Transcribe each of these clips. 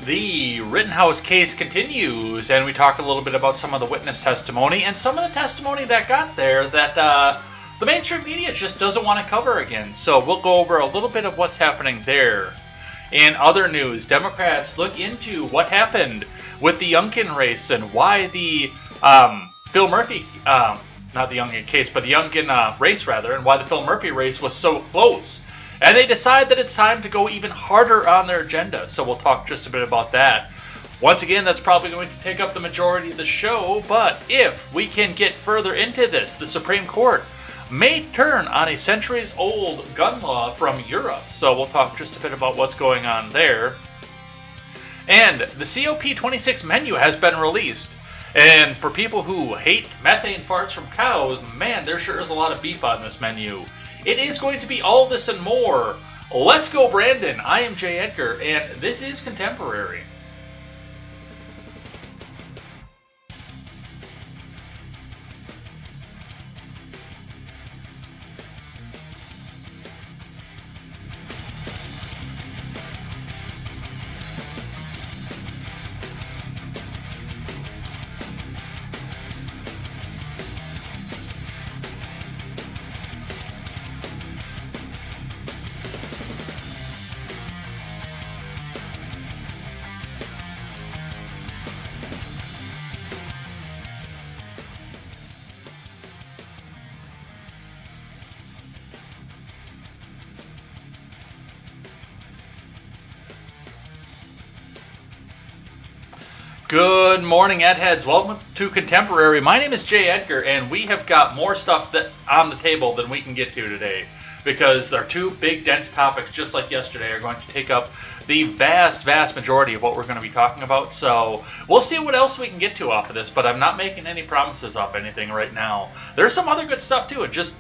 The Rittenhouse case continues, and we talk a little bit about some of the witness testimony and some of the testimony that got there that the mainstream media just doesn't want to cover again. So we'll go over a little bit of what's happening there. In other news, Democrats look into what happened with the Youngkin race and why the Phil Murphy, not the Youngkin case, but the Youngkin race rather, and why the Phil Murphy race was so close. And they decide that it's time to go even harder on their agenda. So we'll talk just a bit about that. Once again, that's probably going to take up the majority of the show. But if we can get further into this, the Supreme Court may turn on a centuries-old gun law from Europe. So we'll talk just a bit about what's going on there. And the COP26 menu has been released. And for people who hate methane farts from cows, man, there sure is a lot of beef on this menu. It is going to be all this and more. Let's go, Brandon. I am Jay Edgar, and this is Contemporary. Good morning, Edheads. Welcome to Contemporary. My name is Jay Edgar, and we have got more stuff on the table than we can get to today, because our two big, dense topics, just like yesterday, are going to take up the vast majority of what we're going to be talking about. So we'll see what else we can get to off of this, but I'm not making any promises off anything right now. There's some other good stuff too. It just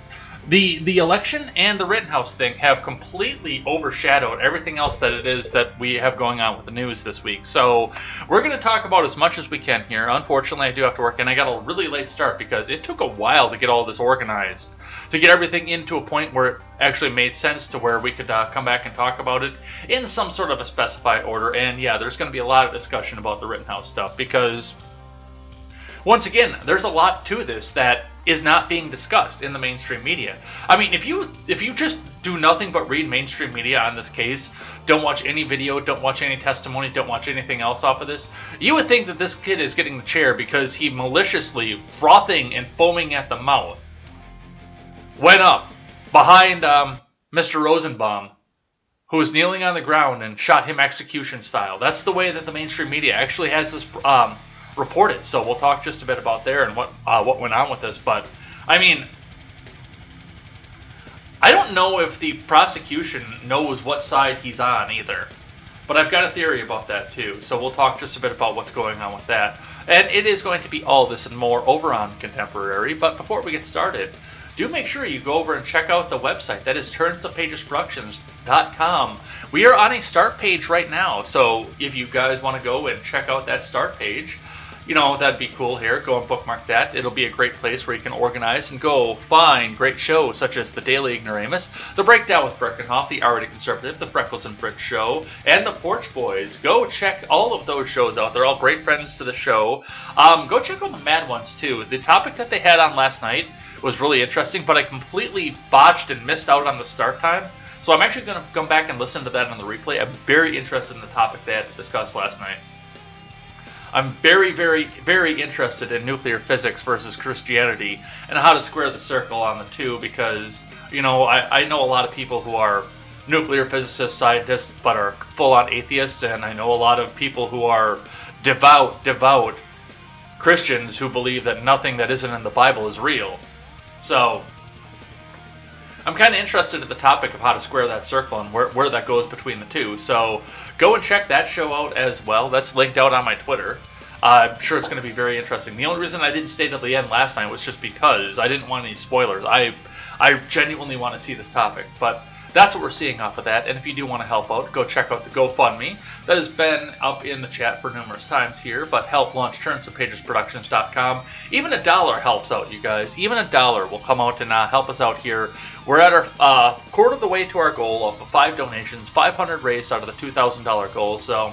the election and the Rittenhouse thing have completely overshadowed everything else that it is that we have going on with the news this week. So we're going to talk about as much as we can here. Unfortunately, I do have to work, and I got a really late start because it took a while to get all this organized, to get everything into a point where it actually made sense to where we could come back and talk about it in some sort of a specified order. And yeah, there's going to be a lot of discussion about the Rittenhouse stuff because, once again, there's a lot to this that is not being discussed in the mainstream media. I mean, if you just do nothing but read mainstream media on this case, don't watch any video, don't watch any testimony, don't watch anything else off of this, you would think that this kid is getting the chair because he maliciously, frothing and foaming at the mouth, went up behind Mr. Rosenbaum, who was kneeling on the ground, and shot him execution style. That's the way that the mainstream media actually has this reported. So we'll talk just a bit about there and what went on with this. But I mean, I don't know if the prosecution knows what side he's on either, but I've got a theory about that too. So we'll talk just a bit about what's going on with that, and it is going to be all this and more over on Contemporary. But before we get started, do make sure you go over and check out the website. That is turnsthepagesproductions.com. We are on a start page right now, so if you guys want to go and check out that start page, you know, that'd be cool here. Go and bookmark that. It'll be a great place where you can organize and go find great shows such as the Daily Ignoramus, The Breakdown with Breckenhoff, The Already Conservative, The Freckles and Fritz Show, and The Porch Boys. Go check all of those shows out. They're all great friends to the show. Go check out the Mad Ones too. The topic that they had on last night was really interesting, but I completely botched and missed out on the start time. So I'm actually going to come back and listen to that on the replay. I'm very interested in the topic they had to discuss last night. I'm very interested in nuclear physics versus Christianity and how to square the circle on the two, because, you know, I know a lot of people who are nuclear physicists, scientists, but are full-on atheists, and I know a lot of people who are devout Christians who believe that nothing that isn't in the Bible is real. So I'm kind of interested in the topic of how to square that circle and where that goes between the two. So go and check that show out as well. That's linked out on my Twitter. I'm sure it's going to be very interesting. The only reason I didn't stay till the end last night was just because I didn't want any spoilers. I genuinely want to see this topic, but that's what we're seeing off of that. And if you do want to help out, go check out the GoFundMe. That has been up in the chat for numerous times here, but help launch turnsthepagesproductions.com. Even $1 helps out, you guys. Even $1 will come out and help us out here. We're at our quarter of the way to our goal of 5 donations, 500 raised out of the $2,000 goal. So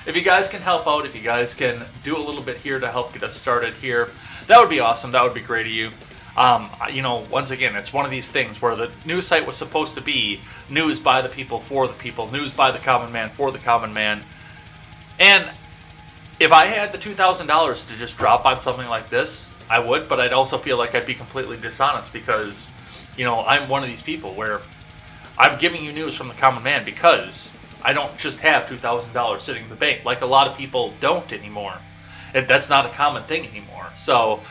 if you guys can help out, if you guys can do a little bit here to help get us started here, that would be awesome. That would be great of you. Once again, it's one of these things where the news site was supposed to be news by the people, for the people, news by the common man, for the common man. And if I had the $2,000 to just drop on something like this, I would, but I'd also feel like I'd be completely dishonest because, I'm one of these people where I'm giving you news from the common man because I don't just have $2,000 sitting in the bank like a lot of people don't anymore. That's not a common thing anymore. So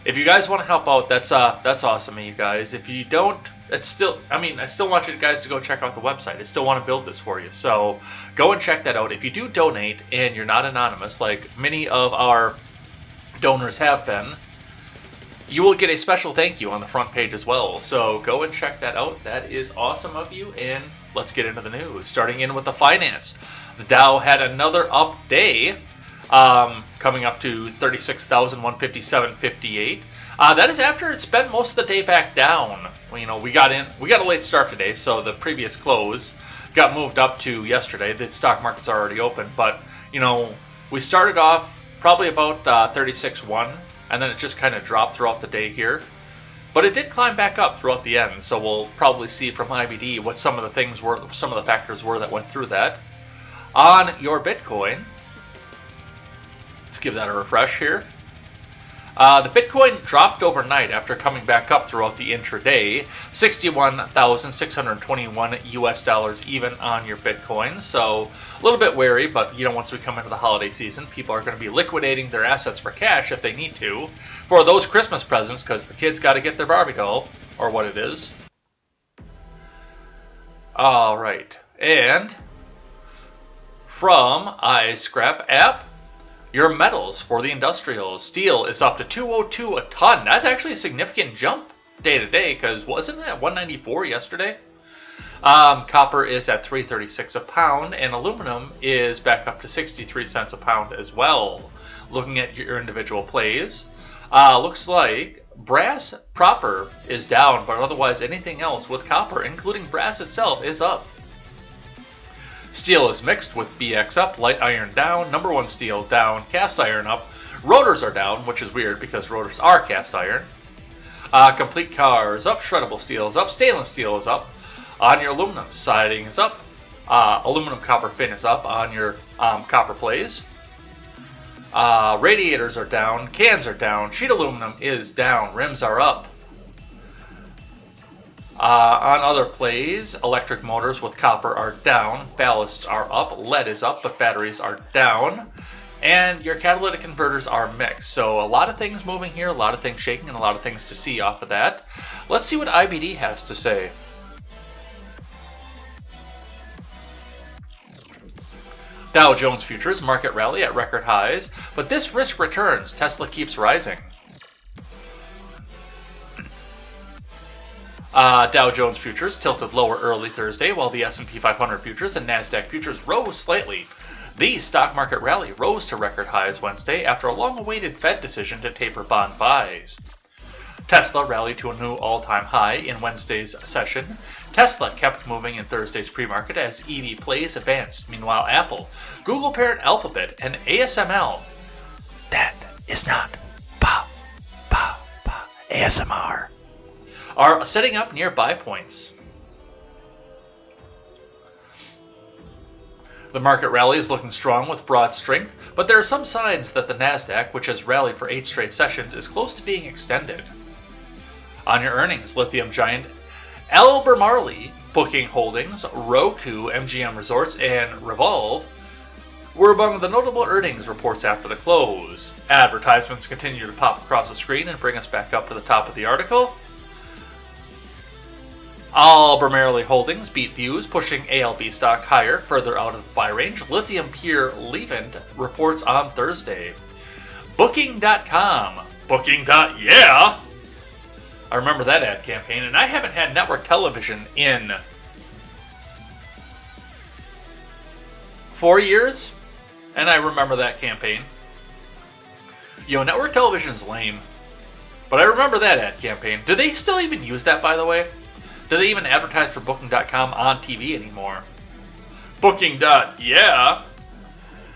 if you guys want to help out, that's awesome of you guys. If you don't, I still want you guys to go check out the website. I still want to build this for you. So go and check that out. If you do donate and you're not anonymous, like many of our donors have been, you will get a special thank you on the front page as well. So go and check that out. That is awesome of you. And let's get into the news. Starting in with the finance. The Dow had another up day, coming up to 36,157.58. That is after it spent most of the day back down. We got a late start today, so the previous close got moved up to yesterday. The stock markets are already open, but we started off probably about 36.1, and then it just kind of dropped throughout the day here. But it did climb back up throughout the end, so we'll probably see from IBD what some of the things were, some of the factors were that went through that. On your Bitcoin, let's give that a refresh here. The Bitcoin dropped overnight after coming back up throughout the intraday, $61,621 even on your Bitcoin. So a little bit wary, but once we come into the holiday season, people are going to be liquidating their assets for cash if they need to for those Christmas presents, because the kids got to get their Barbie doll, or what it is. All right, and from iScrap app, your metals for the industrials. Steel is up to $202 a ton. That's actually a significant jump day to day, because wasn't it at $194 yesterday? Copper is at $3.36 a pound, and aluminum is back up to 63 cents a pound as well. Looking at your individual plays, looks like brass proper is down, but otherwise anything else with copper, including brass itself, is up. Steel is mixed with BX up, light iron down, number one steel down, cast iron up. Rotors are down, which is weird because rotors are cast iron. Complete car is up, shreddable steel is up, stainless steel is up. On your aluminum, siding is up. Aluminum copper fin is up on your copper plays. Radiators are down, cans are down, sheet aluminum is down, rims are up. On other plays, electric motors with copper are down, ballasts are up, lead is up, but batteries are down, and your catalytic converters are mixed. So a lot of things moving here, a lot of things shaking, and a lot of things to see off of that. Let's see what IBD has to say. Dow Jones futures market rally at record highs, but this risk returns. Tesla keeps rising. Dow Jones futures tilted lower early Thursday, while the S&P 500 futures and NASDAQ futures rose slightly. The stock market rally rose to record highs Wednesday after a long-awaited Fed decision to taper bond buys. Tesla rallied to a new all-time high in Wednesday's session. Tesla kept moving in Thursday's pre-market as EV plays advanced. Meanwhile, Apple, Google parent Alphabet, and ASML, that is not ASMR, are setting up near buy points. The market rally is looking strong with broad strength, but there are some signs that the NASDAQ, which has rallied for 8 straight sessions, is close to being extended. On your earnings, lithium giant Albemarle, Booking Holdings, Roku, MGM Resorts, and Revolve were among the notable earnings reports after the close. Advertisements continue to pop across the screen and bring us back up to the top of the article. Albemarle Holdings beat views, pushing ALB stock higher, further out of the buy range. Lithium peer Leibt reports on Thursday. Booking.com. Booking.yeah. I remember that ad campaign, and I haven't had network television in 4 years, and I remember that campaign. Network television's lame, but I remember that ad campaign. Do they still even use that, by the way? Do they even advertise for Booking.com on TV anymore? Booking.yeah.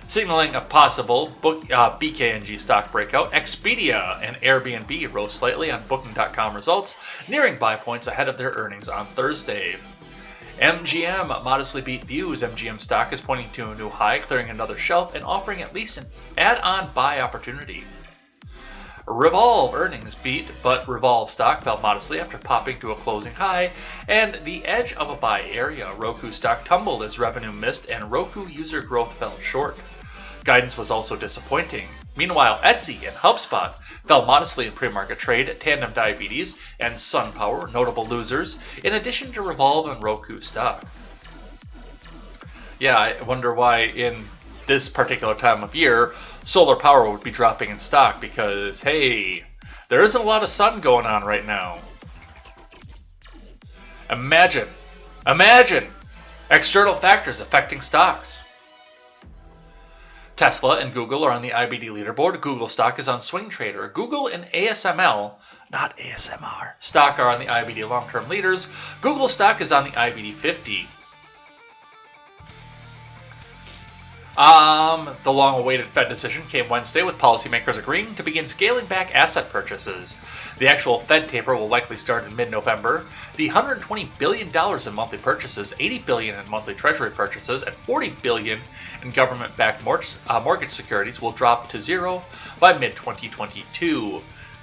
Signaling a possible BKNG stock breakout, Expedia and Airbnb rose slightly on Booking.com results, nearing buy points ahead of their earnings on Thursday. MGM modestly beat views. MGM stock is pointing to a new high, clearing another shelf and offering at least an add-on buy opportunity. Revolve earnings beat, but Revolve stock fell modestly after popping to a closing high, and the edge of a buy area. Roku stock tumbled as revenue missed and Roku user growth fell short. Guidance was also disappointing. Meanwhile, Etsy and HubSpot fell modestly in pre-market trade. Tandem Diabetes and SunPower, notable losers, in addition to Revolve and Roku stock. Yeah, I wonder why in this particular time of year, solar power would be dropping in stock because, hey, there isn't a lot of sun going on right now. Imagine external factors affecting stocks. Tesla and Google are on the IBD leaderboard. Google stock is on Swing Trader. Google and ASML, not ASMR, stock are on the IBD long-term leaders. Google stock is on the IBD 50. The long-awaited Fed decision came Wednesday with policymakers agreeing to begin scaling back asset purchases. The actual Fed taper will likely start in mid-November. The $120 billion in monthly purchases, $80 billion in monthly Treasury purchases, and $40 billion in government-backed mortgage securities will drop to zero by mid-2022.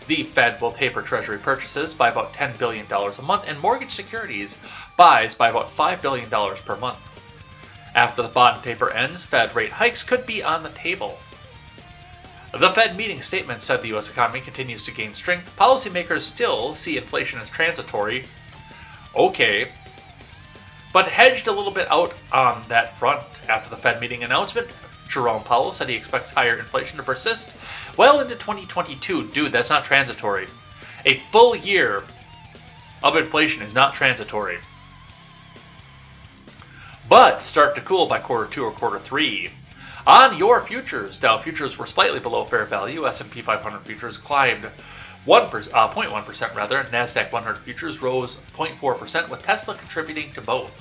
The Fed will taper Treasury purchases by about $10 billion a month and mortgage securities buys by about $5 billion per month. After the bond taper ends, Fed rate hikes could be on the table. The Fed meeting statement said the U.S. economy continues to gain strength. Policymakers still see inflation as transitory. Okay. But hedged a little bit out on that front. After the Fed meeting announcement, Jerome Powell said he expects higher inflation to persist well into 2022. Dude, that's not transitory. A full year of inflation is not transitory. But start to cool by quarter 2 or quarter 3. On your futures, Dow futures were slightly below fair value. S&P 500 futures climbed 0.1% rather. NASDAQ 100 futures rose 0.4%, with Tesla contributing to both.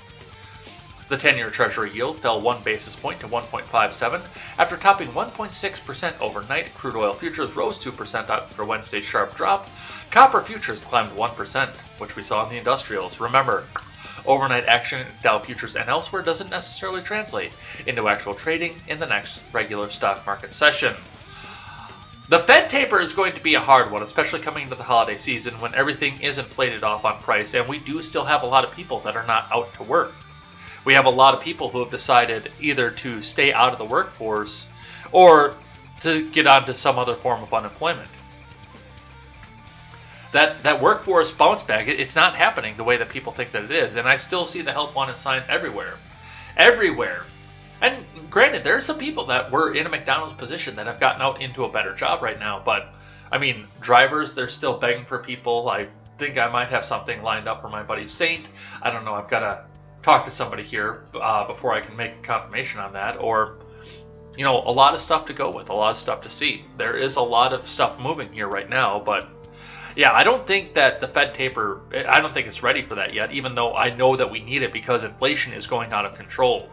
The 10-year Treasury yield fell 1 basis point to 1.57 after topping 1.6% overnight. Crude oil futures rose 2% after Wednesday's sharp drop. Copper futures climbed 1%, which we saw in the industrials. Remember, overnight action in Dow futures and elsewhere doesn't necessarily translate into actual trading in the next regular stock market session. The Fed taper is going to be a hard one, especially coming into the holiday season when everything is inflated off on price, and we do still have a lot of people that are not out to work. We have a lot of people who have decided either to stay out of the workforce or to get onto some other form of unemployment. That workforce bounce back, it's not happening the way that people think that it is. And I still see the help wanted signs everywhere. Everywhere. And granted, there are some people that were in a McDonald's position that have gotten out into a better job right now. But, I mean, drivers, they're still begging for people. I think I might have something lined up for my buddy Saint. I don't know, I've got to talk to somebody here before I can make a confirmation on that. Or, you know, a lot of stuff to go with, a lot of stuff to see. There is a lot of stuff moving here right now, but yeah, I don't think that the Fed taper, I don't think it's ready for that yet, even though I know that we need it because inflation is going out of control.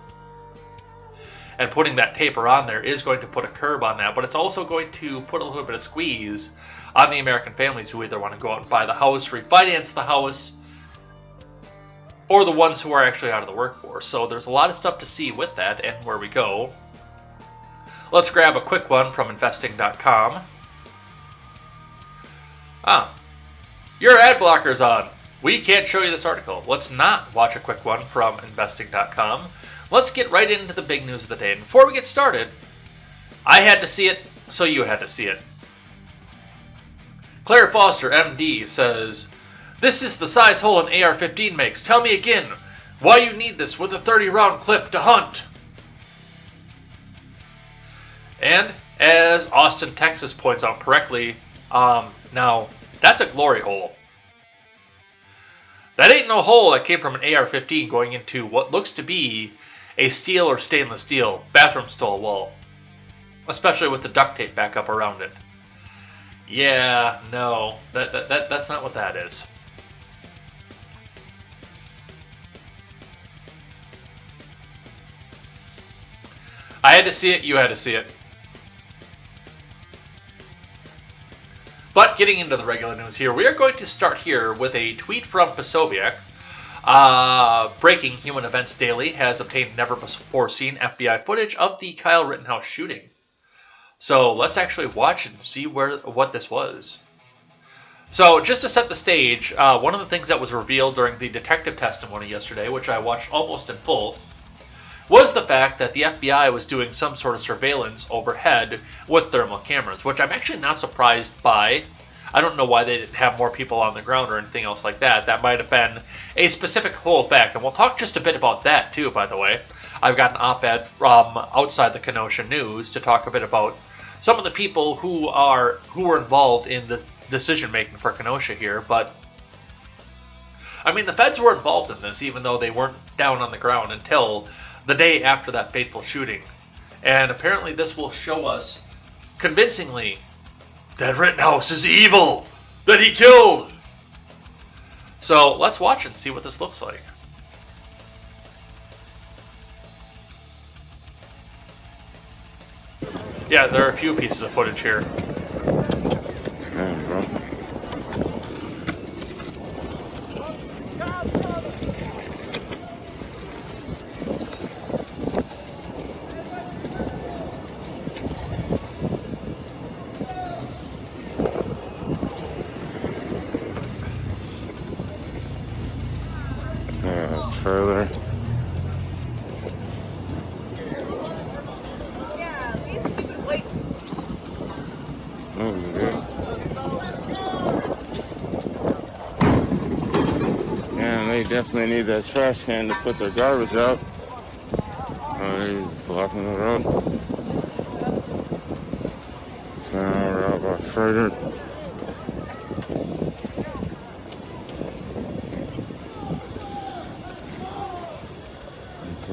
And putting that taper on there is going to put a curb on that, but it's also going to put a little bit of squeeze on the American families who either want to go out and buy the house, refinance the house, or the ones who are actually out of the workforce. So there's a lot of stuff to see with that and where we go. Let's grab a quick one from investing.com. Your ad blocker's on. We can't show you this article. Let's not watch a quick one from investing.com. Let's get right into the big news of the day. And before we get started, I had to see it, so you had to see it. Claire Foster, MD, says, "This is the size hole an AR-15 makes. Tell me again why you need this with a 30-round clip to hunt." And as Austin, Texas points out correctly, now that's a glory hole. That ain't no hole that came from an AR-15 going into what looks to be a steel or stainless steel bathroom stall wall, especially with the duct tape back up around it. Yeah, no, that's not what that is. I had to see it. You had to see it. But getting into the regular news here, we are going to start here with a tweet from Posobiec. Breaking Human Events Daily has obtained never-before-seen FBI footage of the Kyle Rittenhouse shooting. So let's actually watch and see what this was. So just to set the stage, one of the things that was revealed during the detective testimony yesterday, which I watched almost in full, was the fact that the FBI was doing some sort of surveillance overhead with thermal cameras, which I'm actually not surprised by. I don't know why they didn't have more people on the ground or anything else like that. That might have been a specific holdback, and we'll talk just a bit about that too, by the way. I've got an op-ed from outside the Kenosha News to talk a bit about some of the people who were involved in the decision-making for Kenosha here, but I mean, the feds were involved in this, even though they weren't down on the ground until the day after that fateful shooting. And apparently this will show us convincingly that Rittenhouse is evil, that he killed. So let's watch and see what this looks like. Yeah, there are a few pieces of footage here. Damn, bro. Trailer. Oh, yeah. Yeah, they definitely need that trash can to put their garbage out. Oh, he's blocking the road. So now we're out by Frederick.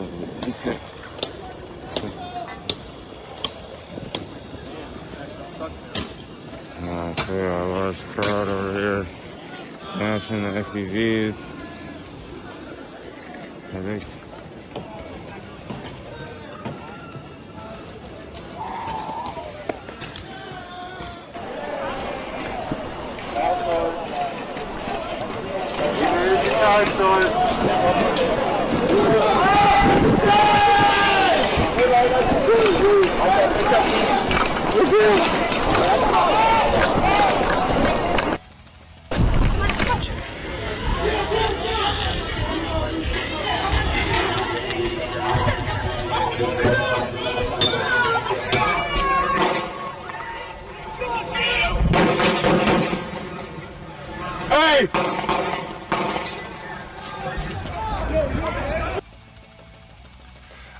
So a large crowd over here smashing the SUVs. I think.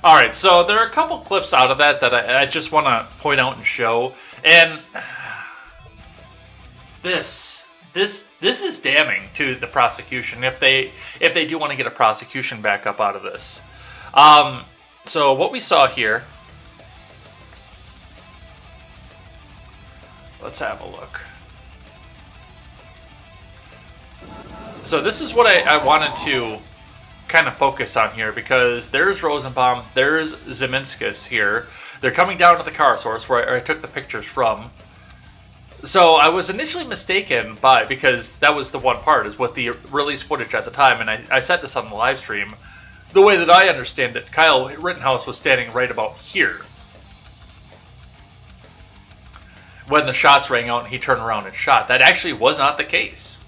Alright, so there are a couple clips out of that I just want to point out and show. And this is damning to the prosecution if they do want to get a prosecution back up out of this. So what we saw here, let's have a look. So this is what I wanted to kind of focus on here, because there's Rosenbaum, there's Zeminskis here. They're coming down to the car source where I took the pictures from. So I was initially mistaken because that was the one part, is with the released footage at the time, and I said this on the live stream. The way that I understand it, Kyle Rittenhouse was standing right about here when the shots rang out and he turned around and shot. That actually was not the case.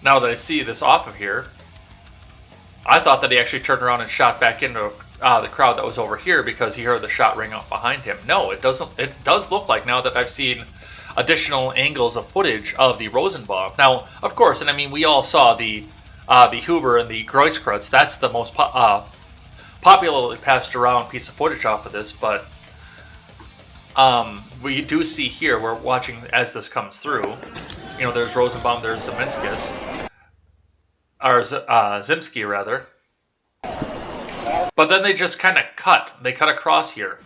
Now that I see this off of here, I thought that he actually turned around and shot back into the crowd that was over here because he heard the shot ring out behind him. No, it doesn't. It does look like, now that I've seen additional angles of footage of the Rosenbaum. Now, of course, and I mean, we all saw the Huber and the Greuskreutz. That's the most popularly passed around piece of footage off of this, but we do see here, we're watching as this comes through, you know, there's Rosenbaum, there's Zeminskis, or Zimsky rather, but then they just kind of cut across here,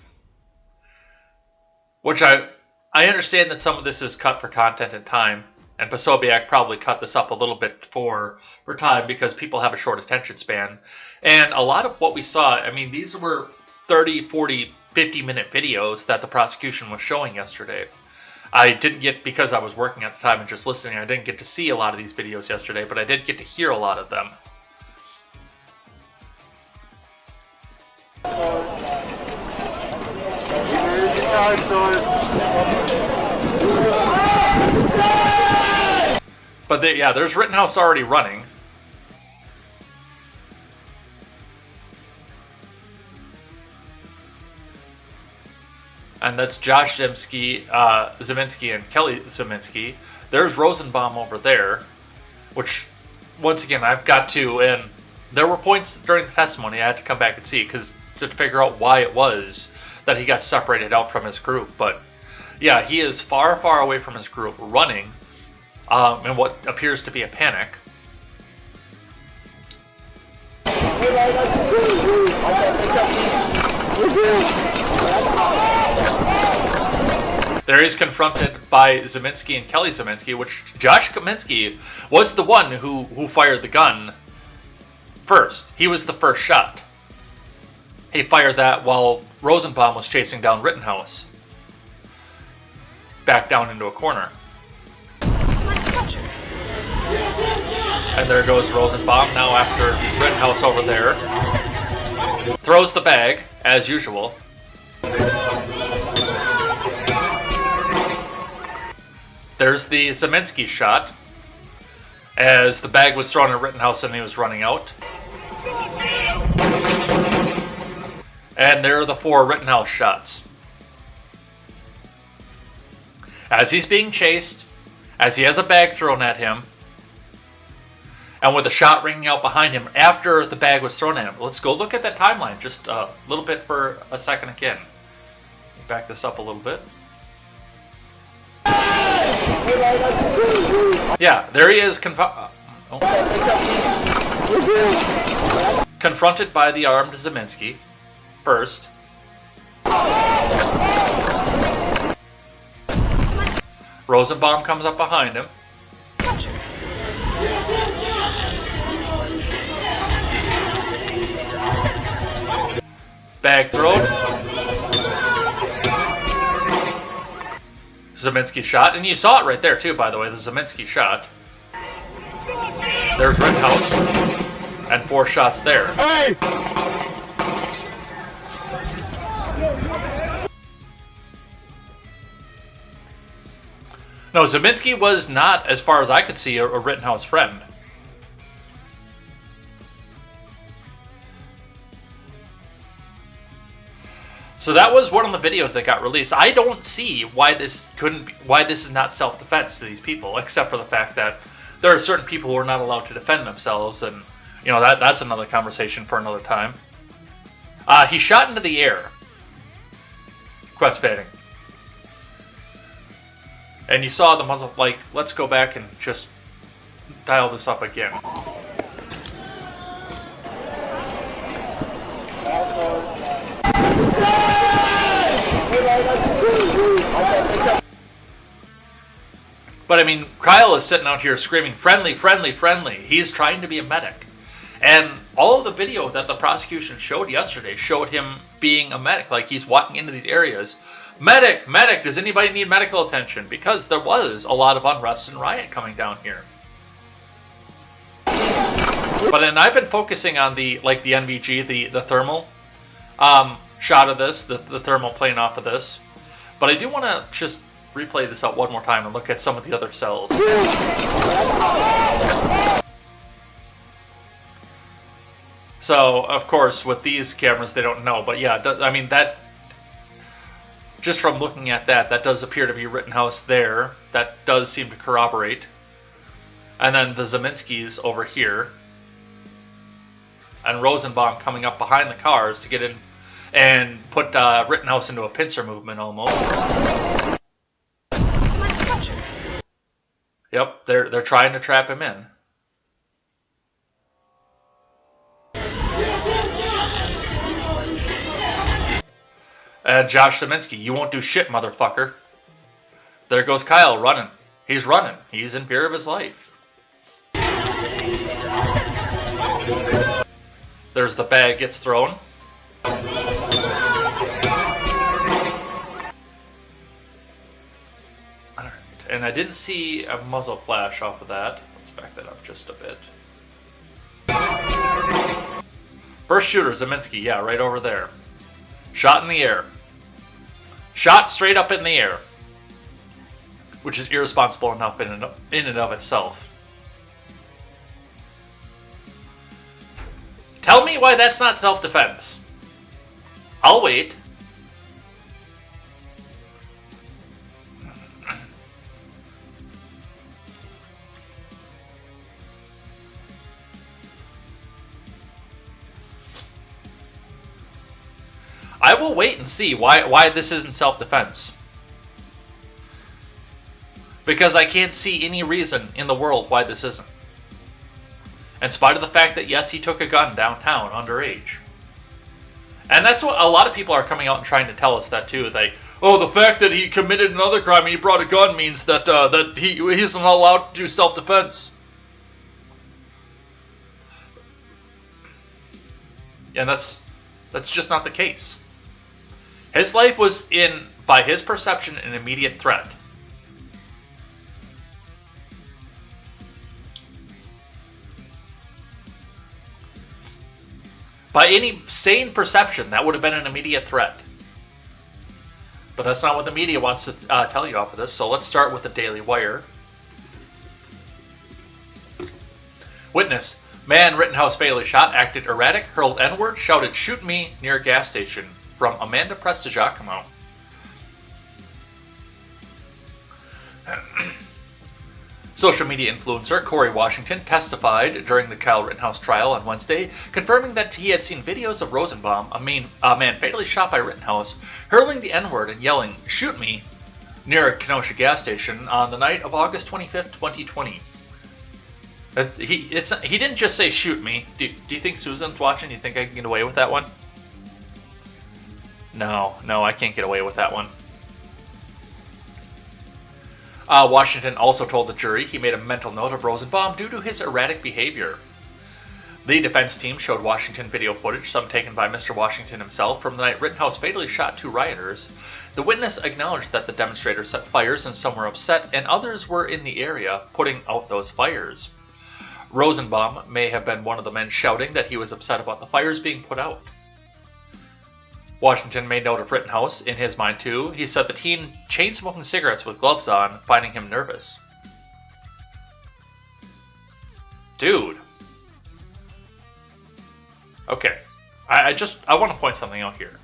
which I understand that some of this is cut for content and time, and Posobiec probably cut this up a little bit for time because people have a short attention span. And a lot of what we saw, I mean, these were 30, 40 50-minute videos that the prosecution was showing yesterday. I didn't get, because I was working at the time and just listening, I didn't get to see a lot of these videos yesterday, but I did get to hear a lot of them. But yeah, there's Rittenhouse already running. And that's Josh Zeminski and Kelly Zeminski. There's Rosenbaum over there, which, once again, I've got to, and there were points during the testimony I had to come back and see, because to figure out why it was that he got separated out from his group. But yeah, he is far, far away from his group, running in what appears to be a panic. There he's confronted by Zeminski and Kelly Zeminski, which Josh Zeminski was the one who fired the gun first. He was the first shot. He fired that while Rosenbaum was chasing down Rittenhouse. Back down into a corner. And there goes Rosenbaum now after Rittenhouse over there. Throws the bag, as usual. There's the Zeminski shot, as the bag was thrown at Rittenhouse and he was running out. And there are the 4 Rittenhouse shots. As he's being chased, as he has a bag thrown at him, and with a shot ringing out behind him after the bag was thrown at him. Let's go look at that timeline just a little bit for a second again. Back this up a little bit. Yeah, there he is, confronted by the armed Zeminski first. Rosenbaum comes up behind him. Bag thrown. Zeminski shot, and you saw it right there too, by the way, the Zeminski shot. There's Rittenhouse, and 4 shots there. Hey! No, Zeminski was not, as far as I could see, a Rittenhouse friend. So that was one of the videos that got released. I don't see why this is not self-defense to these people, except for the fact that there are certain people who are not allowed to defend themselves, and you know that's another conversation for another time. He shot into the air. Quest fading. And you saw the muzzle, like, let's go back and just dial this up again. But I mean, Kyle is sitting out here screaming, friendly, friendly, friendly. He's trying to be a medic. And all of the video that the prosecution showed yesterday showed him being a medic. Like, he's walking into these areas. Medic! Medic! Does anybody need medical attention? Because there was a lot of unrest and riot coming down here. But and I've been focusing on the NVG, the thermal shot of this, the thermal playing off of this. But I do want to just replay this out one more time and look at some of the other cells. So, of course, with these cameras, they don't know. But yeah, I mean, that, just from looking at that, that does appear to be Rittenhouse there. That does seem to corroborate. And then the Zeminskis over here. And Rosenbaum coming up behind the cars to get in and put Rittenhouse into a pincer movement almost. Yep, they're trying to trap him in. And Josh Zeminski, you won't do shit, motherfucker. There goes Kyle running. He's running. He's in fear of his life. There's the bag gets thrown. and I didn't see a muzzle flash off of that. Let's back that up just a bit. First shooter, Zeminski, yeah, right over there. Shot in the air. Shot straight up in the air. Which is irresponsible enough in and of itself. Tell me why that's not self-defense. I'll wait. I will wait and see why this isn't self-defense. Because I can't see any reason in the world why this isn't. In spite of the fact that, yes, he took a gun downtown underage. And that's what a lot of people are coming out and trying to tell us that too. They, oh, the fact that he committed another crime and he brought a gun means that that he isn't allowed to do self-defense. And that's just not the case. His life was in, by his perception, an immediate threat. By any sane perception, that would have been an immediate threat. But that's not what the media wants to tell you off of this, so let's start with the Daily Wire. Witness. Man Rittenhouse fatally shot, acted erratic, hurled N-word, shouted, "Shoot me," near gas station. From Amanda Prestigiacomo. Social media influencer Corey Washington testified during the Kyle Rittenhouse trial on Wednesday, confirming that he had seen videos of Rosenbaum, a man fatally shot by Rittenhouse, hurling the N-word and yelling, "Shoot me," near a Kenosha gas station on the night of August 25th, 2020. He didn't just say, "Shoot me." Do you think Susan's watching? Do you think I can get away with that one? No, I can't get away with that one. Washington also told the jury he made a mental note of Rosenbaum due to his erratic behavior. The defense team showed Washington video footage, some taken by Mr. Washington himself, from the night Rittenhouse fatally shot 2 rioters. The witness acknowledged that the demonstrators set fires and some were upset, and others were in the area putting out those fires. Rosenbaum may have been one of the men shouting that he was upset about the fires being put out. Washington made note of Rittenhouse in his mind too. He said the teen chain smoking cigarettes with gloves on, finding him nervous. Dude. Okay. I want to point something out here.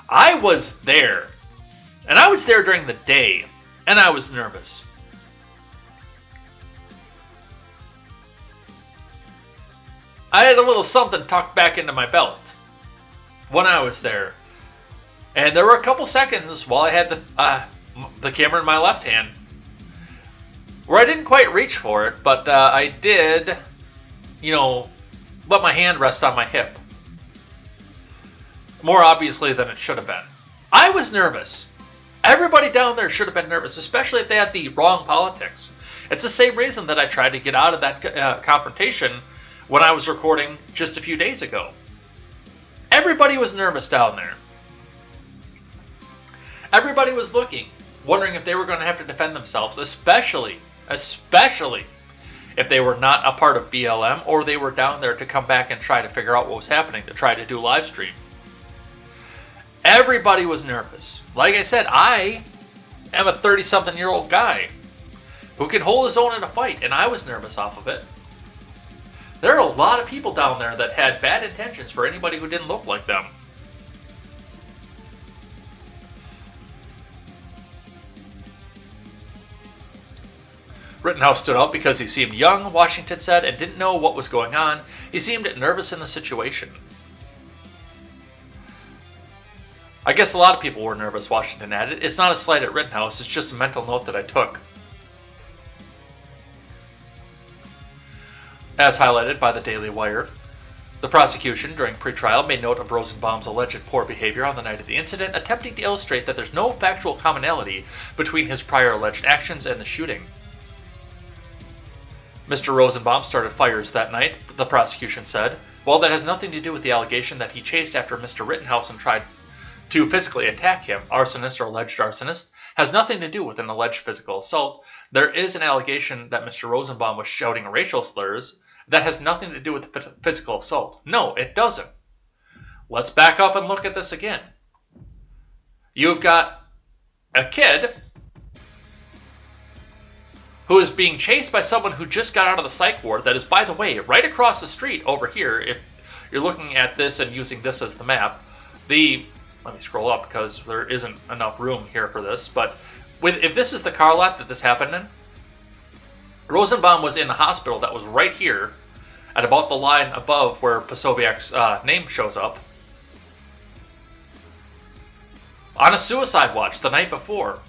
I was there. And I was there during the day. And I was nervous. I had a little something tucked back into my belt when I was there. And there were a couple seconds while I had the camera in my left hand where I didn't quite reach for it, but I did, let my hand rest on my hip. More obviously than it should have been. I was nervous. Everybody down there should have been nervous, especially if they had the wrong politics. It's the same reason that I tried to get out of that confrontation when I was recording just a few days ago. Everybody was nervous down there. Everybody was looking, wondering if they were going to have to defend themselves, especially if they were not a part of BLM or they were down there to come back and try to figure out what was happening, to try to do live stream. Everybody was nervous. Like I said, I am a 30-something-year-old guy who can hold his own in a fight, and I was nervous off of it. There are a lot of people down there that had bad intentions for anybody who didn't look like them. Rittenhouse stood out because he seemed young, Washington said, and didn't know what was going on. He seemed nervous in the situation. I guess a lot of people were nervous, Washington added. It's not a slight at Rittenhouse, it's just a mental note that I took. As highlighted by the Daily Wire, the prosecution during pretrial made note of Rosenbaum's alleged poor behavior on the night of the incident, attempting to illustrate that there's no factual commonality between his prior alleged actions and the shooting. Mr. Rosenbaum started fires that night, the prosecution said. While that has nothing to do with the allegation that he chased after Mr. Rittenhouse and tried to physically attack him, arsonist or alleged arsonist, has nothing to do with an alleged physical assault. There is an allegation that Mr. Rosenbaum was shouting racial slurs. That has nothing to do with the physical assault. No, it doesn't. Let's back up and look at this again. You've got a kid who is being chased by someone who just got out of the psych ward that is, by the way, right across the street over here. If you're looking at this and using this as the map, let me scroll up because there isn't enough room here for this, but if this is the car lot that this happened in, Rosenbaum was in the hospital that was right here at about the line above where Posobiec's name shows up, on a suicide watch the night before,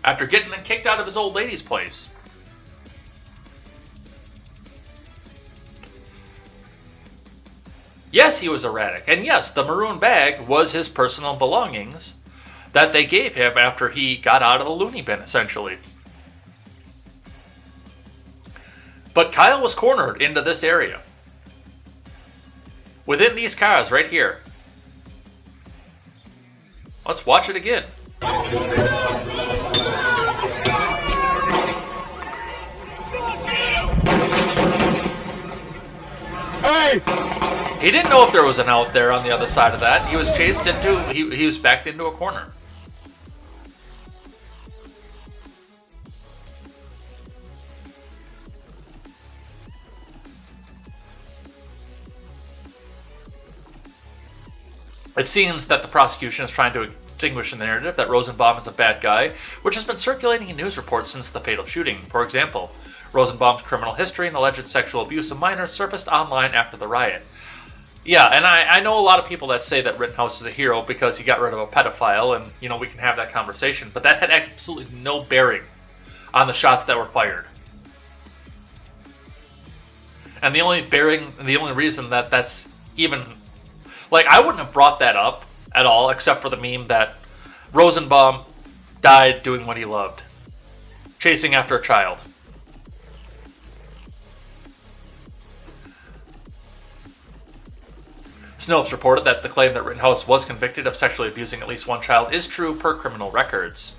after getting kicked out of his old lady's place. Yes, he was erratic, and yes, the maroon bag was his personal belongings that they gave him after he got out of the loony bin, essentially. But Kyle was cornered into this area, within these cars right here. Let's watch it again. Hey! He didn't know if there was an out there on the other side of that. He was chased into, he was backed into a corner. It seems that the prosecution is trying to extinguish the narrative that Rosenbaum is a bad guy, which has been circulating in news reports since the fatal shooting. For example, Rosenbaum's criminal history and alleged sexual abuse of minors surfaced online after the riot. Yeah, and I know a lot of people that say that Rittenhouse is a hero because he got rid of a pedophile, and, you know, we can have that conversation, but that had absolutely no bearing on the shots that were fired. And the only reason that that's even, like, I wouldn't have brought that up at all, except for the meme that Rosenbaum died doing what he loved, chasing after a child. Snopes reported that the claim that Rittenhouse was convicted of sexually abusing at least one child is true per criminal records.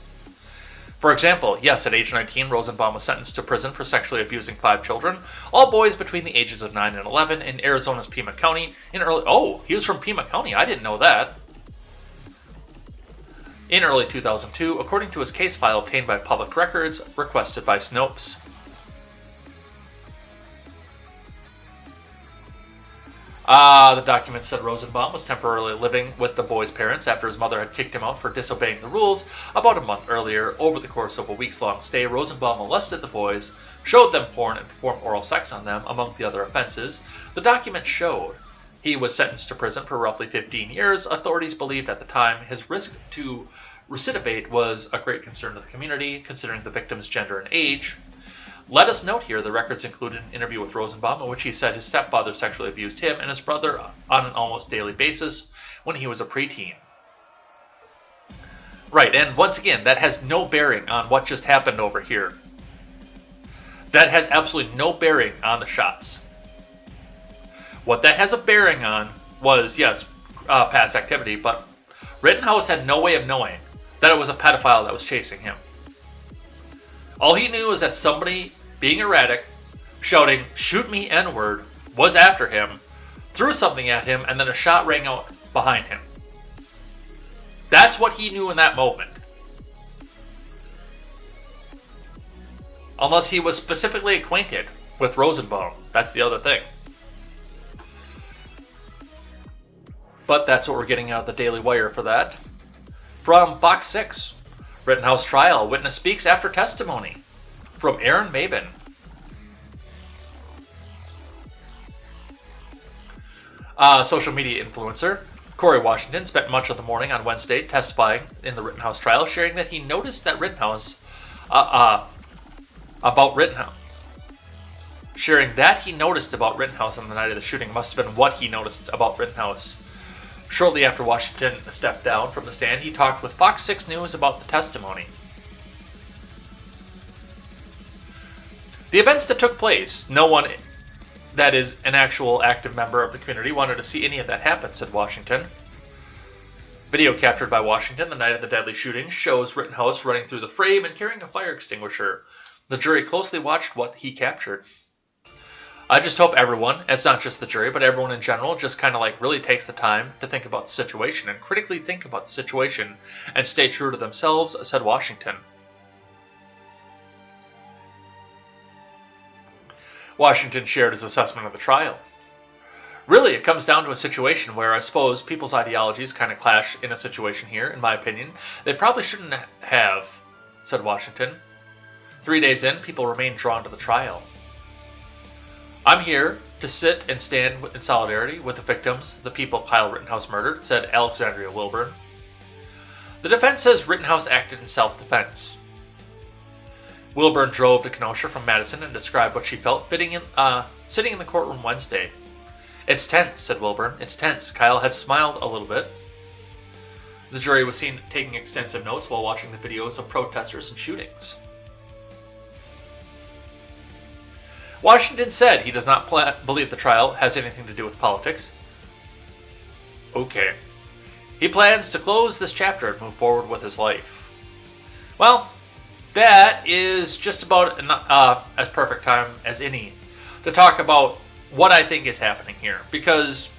For example, yes, at age 19, Rosenbaum was sentenced to prison for sexually abusing 5 children, all boys between the ages of 9 and 11, in Arizona's Pima County. He was from Pima County. I didn't know that. In early 2002, according to his case file obtained by public records requested by Snopes. The document said Rosenbaum was temporarily living with the boy's parents after his mother had kicked him out for disobeying the rules about a month earlier. Over the course of a weeks-long stay, Rosenbaum molested the boys, showed them porn, and performed oral sex on them, among the other offenses. The document showed he was sentenced to prison for roughly 15 years. Authorities believed at the time his risk to recidivate was a great concern to the community, considering the victim's gender and age. Let us note here the records included an interview with Rosenbaum in which he said his stepfather sexually abused him and his brother on an almost daily basis when he was a preteen. Right, and once again, that has no bearing on what just happened over here. That has absolutely no bearing on the shots. What that has a bearing on was, yes, past activity, but Rittenhouse had no way of knowing that it was a pedophile that was chasing him. All he knew is that somebody, being erratic, shouting, "Shoot me, N-word," was after him, threw something at him, and then a shot rang out behind him. That's what he knew in that moment. Unless he was specifically acquainted with Rosenbaum. That's the other thing. But that's what we're getting out of the Daily Wire for that. From Fox 6. Rittenhouse trial. Witness speaks after testimony. From Aaron Mabin. Social media influencer Corey Washington spent much of the morning on Wednesday testifying in the Rittenhouse trial, sharing that he noticed that Sharing that he noticed about Rittenhouse on the night of the shooting must have been what he noticed about Rittenhouse. Shortly after Washington stepped down from the stand, he talked with Fox 6 News about the testimony. The events that took place, no one that is an actual active member of the community wanted to see any of that happen, said Washington. Video captured by Washington the night of the deadly shooting shows Rittenhouse running through the frame and carrying a fire extinguisher. The jury closely watched what he captured. I just hope everyone, it's not just the jury, but everyone in general, just kind of like really takes the time to think about the situation and critically think about the situation and stay true to themselves, said Washington. Washington shared his assessment of the trial. Really, it comes down to a situation where I suppose people's ideologies kind of clash in a situation here, in my opinion. They probably shouldn't have, said Washington. 3 days in, people remain drawn to the trial. I'm here to sit and stand in solidarity with the victims, the people Kyle Rittenhouse murdered, said Alexandria Wilburn. The defense says Rittenhouse acted in self-defense. Wilburn drove to Kenosha from Madison and described what she felt sitting in the courtroom Wednesday. It's tense, said Wilburn. It's tense. Kyle had smiled a little bit. The jury was seen taking extensive notes while watching the videos of protesters and shootings. Washington said he does not believe the trial has anything to do with politics. Okay. He plans to close this chapter and move forward with his life. Well, that is just about as perfect time as any to talk about what I think is happening here, because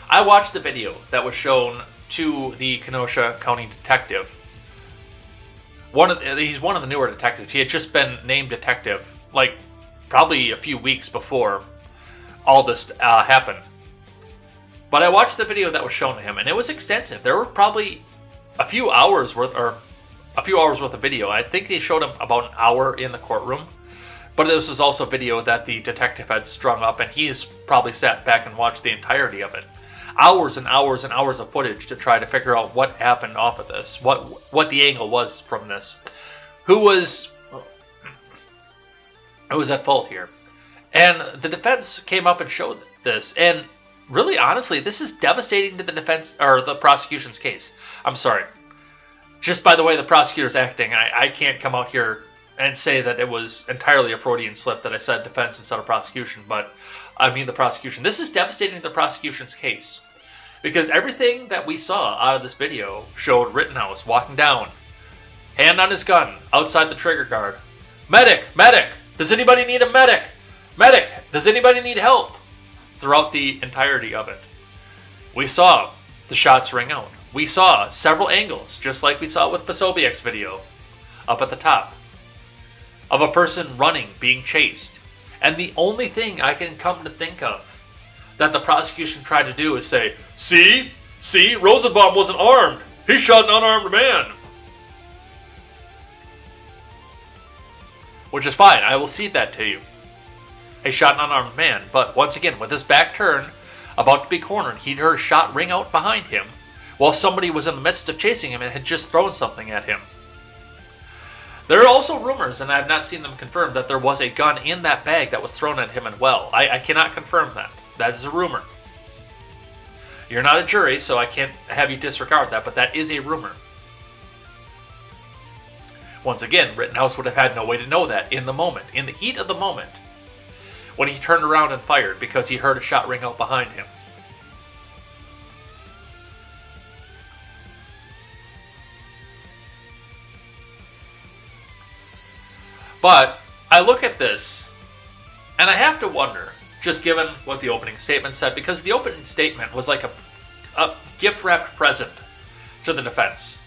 I watched the video that was shown to the Kenosha County detective. He's one of the newer detectives. He had just been named detective, like probably a few weeks before all this happened. But I watched the video that was shown to him, and it was extensive. There were probably a few hours worth of video. I think they showed him about an hour in the courtroom. But this was also video that the detective had strung up, and he's probably sat back and watched the entirety of it. Hours and hours and hours of footage to try to figure out what happened off of this, what the angle was from this, who was at fault here. And the defense came up and showed this, and really, honestly, this is devastating to the defense, or the prosecution's case. I'm sorry. Just by the way the prosecutor's acting, I can't come out here and say that it was entirely a Freudian slip that I said defense instead of prosecution, but I mean the prosecution. This is devastating to the prosecution's case, because everything that we saw out of this video showed Rittenhouse walking down, hand on his gun, outside the trigger guard. Medic! Medic! Does anybody need a medic? Medic! Does anybody need help? Throughout the entirety of it. We saw the shots ring out. We saw several angles, just like we saw with Posobiec's video, up at the top, of a person running, being chased. And the only thing I can come to think of that the prosecution tried to do is say, see, Rosenbaum wasn't armed. He shot an unarmed man. Which is fine, I will cede that to you. He shot an unarmed man, but once again, with his back turned, about to be cornered, he'd heard a shot ring out behind him, while somebody was in the midst of chasing him and had just thrown something at him. There are also rumors, and I have not seen them confirmed, that there was a gun in that bag that was thrown at him as well. I cannot confirm that. That is a rumor. You're not a jury, so I can't have you disregard that, but that is a rumor. Once again, Rittenhouse would have had no way to know that in the moment, in the heat of the moment, when he turned around and fired because he heard a shot ring out behind him. But I look at this, and I have to wonder, just given what the opening statement said, because the opening statement was like a gift-wrapped present to the defense,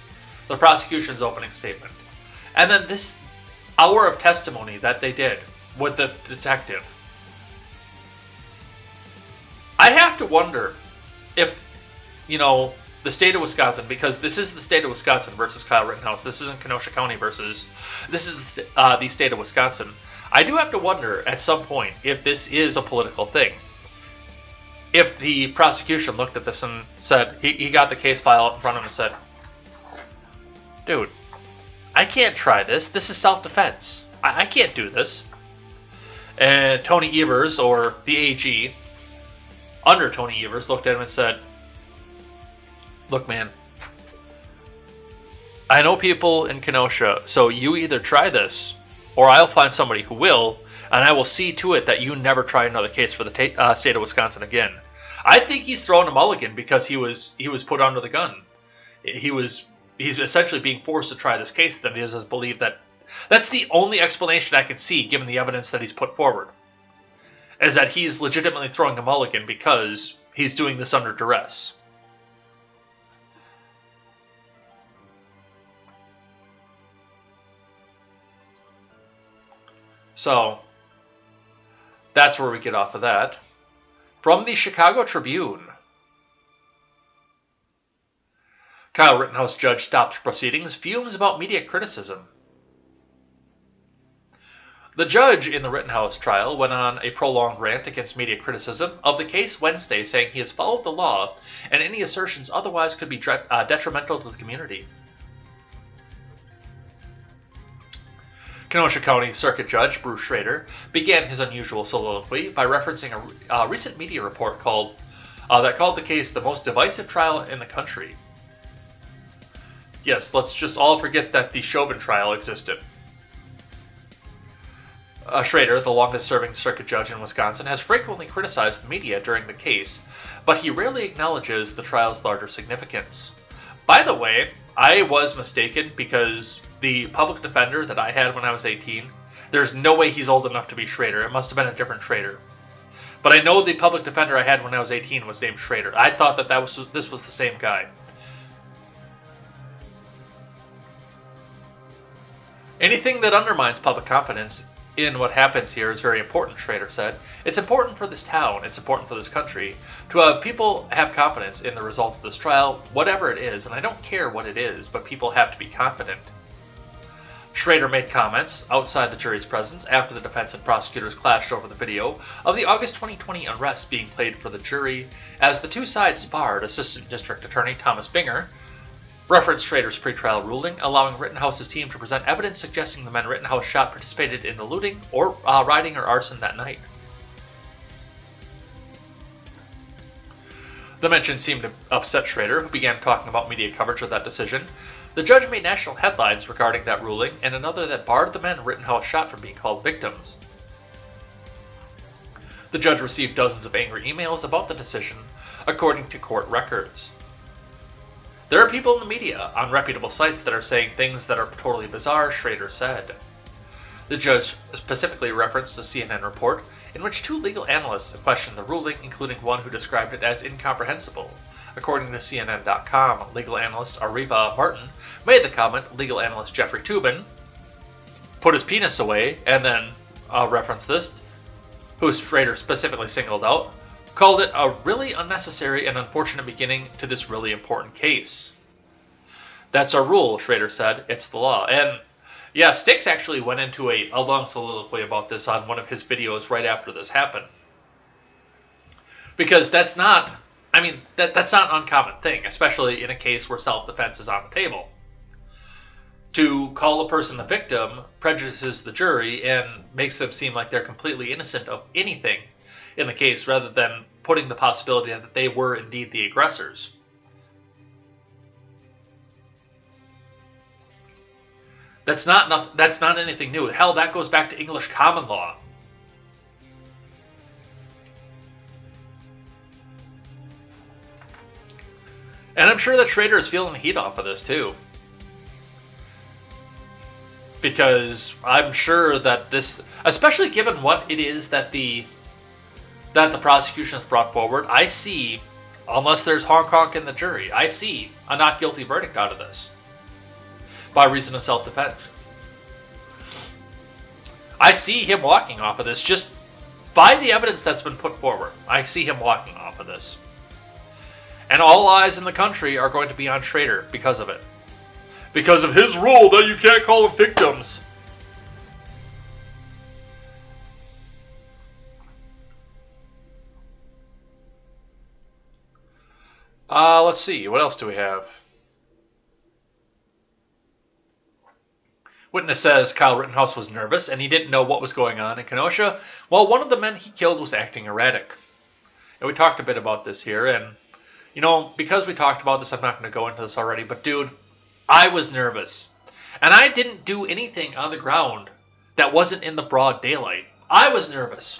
the prosecution's opening statement. And then this hour of testimony that they did with the detective. I have to wonder if, the state of Wisconsin, because this is the state of Wisconsin versus Kyle Rittenhouse. This isn't Kenosha County versus, this is the state of Wisconsin. I do have to wonder at some point if this is a political thing. If the prosecution looked at this and said, he got the case file up in front of him and said, dude, I can't try this. This is self-defense. I can't do this. And Tony Evers, or the AG, under Tony Evers, looked at him and said, look, man, I know people in Kenosha, so you either try this, or I'll find somebody who will, and I will see to it that you never try another case for the state of Wisconsin again. I think he's throwing a mulligan because he was put under the gun. He's essentially being forced to try this case. That he doesn't believe that. That's the only explanation I can see, given the evidence that he's put forward, is that he's legitimately throwing a mulligan because he's doing this under duress. So, that's where we get off of that. From the Chicago Tribune. Kyle Rittenhouse judge stops proceedings, fumes about media criticism. The judge in the Rittenhouse trial went on a prolonged rant against media criticism of the case Wednesday, saying he has followed the law and any assertions otherwise could be detrimental to the community. Kenosha County Circuit Judge Bruce Schrader began his unusual soliloquy by referencing a recent media report that called the case the most divisive trial in the country. Yes, let's just all forget that the Chauvin trial existed. Schrader, the longest-serving circuit judge in Wisconsin, has frequently criticized the media during the case, but he rarely acknowledges the trial's larger significance. By the way, I was mistaken because the public defender that I had when I was 18, there's no way he's old enough to be Schrader. It must have been a different Schrader. But I know the public defender I had when I was 18 was named Schrader. I thought that this was the same guy. Anything that undermines public confidence in what happens here is very important, Schrader said. It's important for this town, it's important for this country, to have people have confidence in the results of this trial, whatever it is, and I don't care what it is, but people have to be confident. Schrader made comments outside the jury's presence after the defense and prosecutors clashed over the video of the August 2020 arrest being played for the jury as the two sides sparred. Assistant District Attorney Thomas Binger referenced Schrader's pretrial ruling, allowing Rittenhouse's team to present evidence suggesting the men Rittenhouse shot participated in the looting or rioting or arson that night. The mention seemed to upset Schrader, who began talking about media coverage of that decision. The judge made national headlines regarding that ruling and another that barred the men Rittenhouse shot from being called victims. The judge received dozens of angry emails about the decision, according to court records. There are people in the media on reputable sites that are saying things that are totally bizarre, Schrader said. The judge specifically referenced a CNN report in which two legal analysts questioned the ruling, including one who described it as incomprehensible. According to CNN.com, legal analyst Ariva Martin made the comment legal analyst Jeffrey Toobin put his penis away, and then referenced this, who Schrader specifically singled out, called it a really unnecessary and unfortunate beginning to this really important case. That's our rule, Schrader said. It's the law. And yeah, Styx actually went into a long soliloquy about this on one of his videos right after this happened. Because that's not, that's not an uncommon thing, especially in a case where self-defense is on the table. To call a person a victim prejudices the jury and makes them seem like they're completely innocent of anything in the case, rather than putting the possibility that they were indeed the aggressors. That's not anything new. Hell, that goes back to English common law. And I'm sure that Schrader is feeling the heat off of this too. Because I'm sure that this, especially given what it is that the prosecution has brought forward, I see, unless there's honk in the jury, I see a not guilty verdict out of this by reason of self-defense. I see him walking off of this just by the evidence that's been put forward. I see him walking off of this. And all eyes in the country are going to be on Schrader because of it. Because of his rule that you can't call them victims. Let's see. What else do we have? Witness says Kyle Rittenhouse was nervous and he didn't know what was going on in Kenosha while one of the men he killed was acting erratic. And we talked a bit about this here, and because we talked about this, I'm not going to go into this already, but dude, I was nervous. And I didn't do anything on the ground that wasn't in the broad daylight. I was nervous.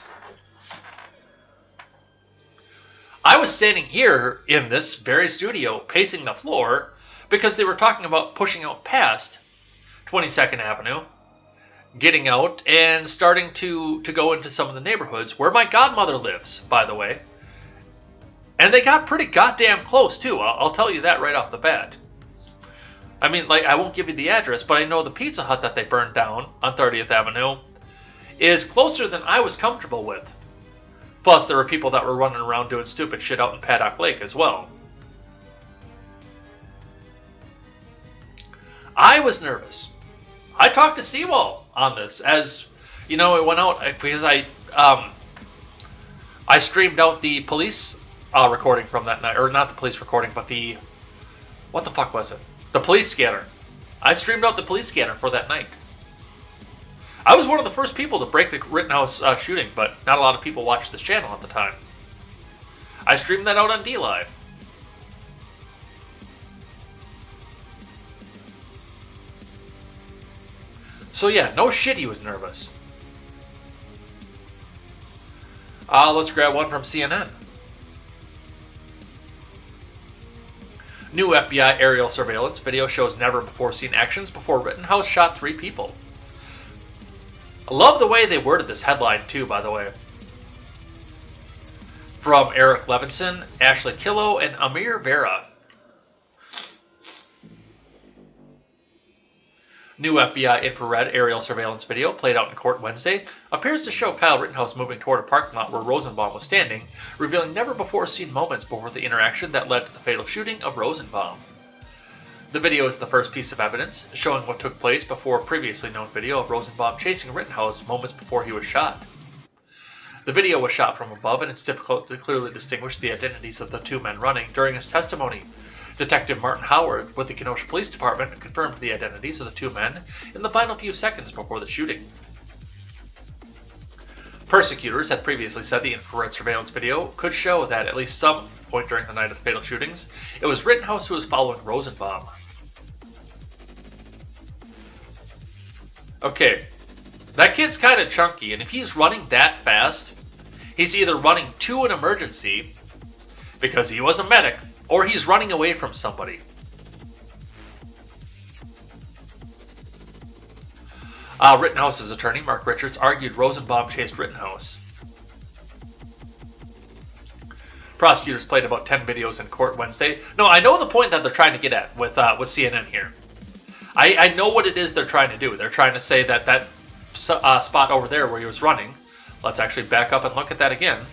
I was standing here in this very studio, pacing the floor, because they were talking about pushing out past 22nd Avenue, getting out, and starting to go into some of the neighborhoods where my godmother lives, by the way. And they got pretty goddamn close, too. I'll tell you that right off the bat. I mean, like, I won't give you the address, but I know the Pizza Hut that they burned down on 30th Avenue is closer than I was comfortable with. Plus, there were people that were running around doing stupid shit out in Paddock Lake as well. I was nervous. I talked to Seawall on this, as, you know, it went out because I streamed out the police recording from that night, or not the police recording, but the, what the fuck was it? The police scanner. I streamed out the police scanner for that night. I was one of the first people to break the Rittenhouse shooting, but not a lot of people watched this channel at the time. I streamed that out on DLive. So yeah, no shit he was nervous. Let's grab one from CNN. New FBI aerial surveillance video shows never-before-seen actions before Rittenhouse shot 3 people. I love the way they worded this headline, too, by the way. From Eric Levinson, Ashley Killow, and Amir Vera. New FBI infrared aerial surveillance video, played out in court Wednesday, appears to show Kyle Rittenhouse moving toward a parking lot where Rosenbaum was standing, revealing never-before-seen moments before the interaction that led to the fatal shooting of Rosenbaum. The video is the first piece of evidence, showing what took place before a previously known video of Rosenbaum chasing Rittenhouse moments before he was shot. The video was shot from above, and it's difficult to clearly distinguish the identities of the 2 men running during his testimony. Detective Martin Howard with the Kenosha Police Department confirmed the identities of the 2 men in the final few seconds before the shooting. Persecutors had previously said the infrared surveillance video could show that at least some point during the night of the fatal shootings, it was Rittenhouse who was following Rosenbaum. Okay, that kid's kind of chunky, and if he's running that fast, he's either running to an emergency, because he was a medic, or he's running away from somebody. Rittenhouse's attorney, Mark Richards, argued Rosenbaum chased Rittenhouse. Prosecutors played about 10 videos in court Wednesday. No, I know the point that they're trying to get at with CNN here. I know what it is they're trying to do. They're trying to say that spot over there where he was running. Let's actually back up and look at that again.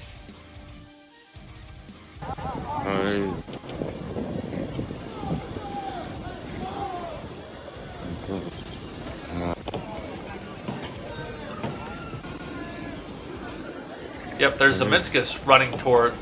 Yep, there's Zeminskis running toward.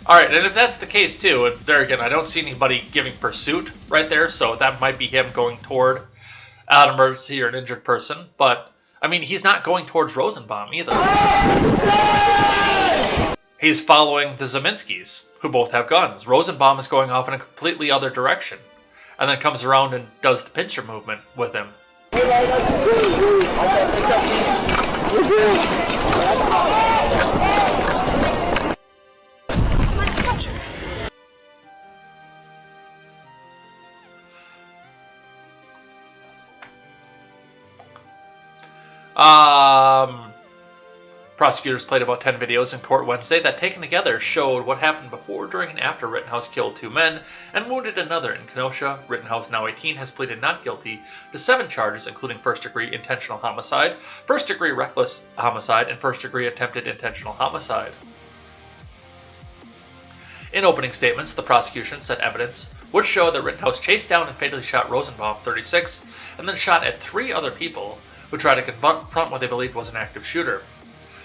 Alright, and if that's the case too, and there again, I don't see anybody giving pursuit right there, so that might be him going toward an emergency or an injured person, but, I mean, he's not going towards Rosenbaum either. He's following the Zeminskis, who both have guns. Rosenbaum is going off in a completely other direction, and then comes around and does the pincer movement with him. Prosecutors played about 10 videos in court Wednesday that, taken together, showed what happened before, during, and after Rittenhouse killed 2 men and wounded another in Kenosha. Rittenhouse, now 18, has pleaded not guilty to 7 charges, including first-degree intentional homicide, first-degree reckless homicide, and first-degree attempted intentional homicide. In opening statements, the prosecution said evidence would show that Rittenhouse chased down and fatally shot Rosenbaum, 36, and then shot at 3 other people who tried to confront what they believed was an active shooter.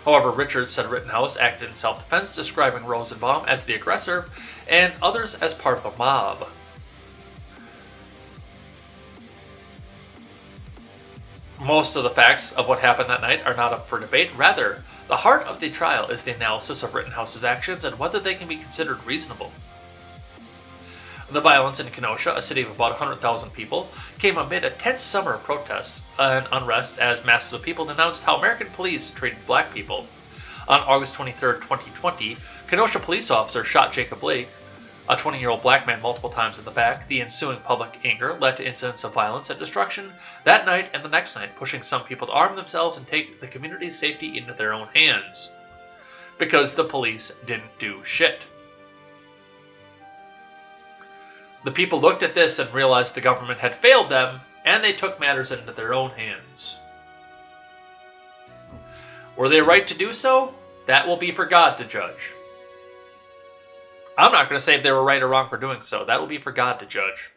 However, Richards said Rittenhouse acted in self-defense, describing Rosenbaum as the aggressor and others as part of a mob. Most of the facts of what happened that night are not up for debate. Rather, the heart of the trial is the analysis of Rittenhouse's actions and whether they can be considered reasonable. The violence in Kenosha, a city of about 100,000 people, came amid a tense summer of protests and unrest as masses of people denounced how American police treated black people. On August 23, 2020, Kenosha police officers shot Jacob Blake, a 20-year-old black man, multiple times in the back. The ensuing public anger led to incidents of violence and destruction that night and the next night, pushing some people to arm themselves and take the community's safety into their own hands. Because the police didn't do shit. The people looked at this and realized the government had failed them, and they took matters into their own hands. Were they right to do so? That will be for God to judge. I'm not going to say if they were right or wrong for doing so. That will be for God to judge.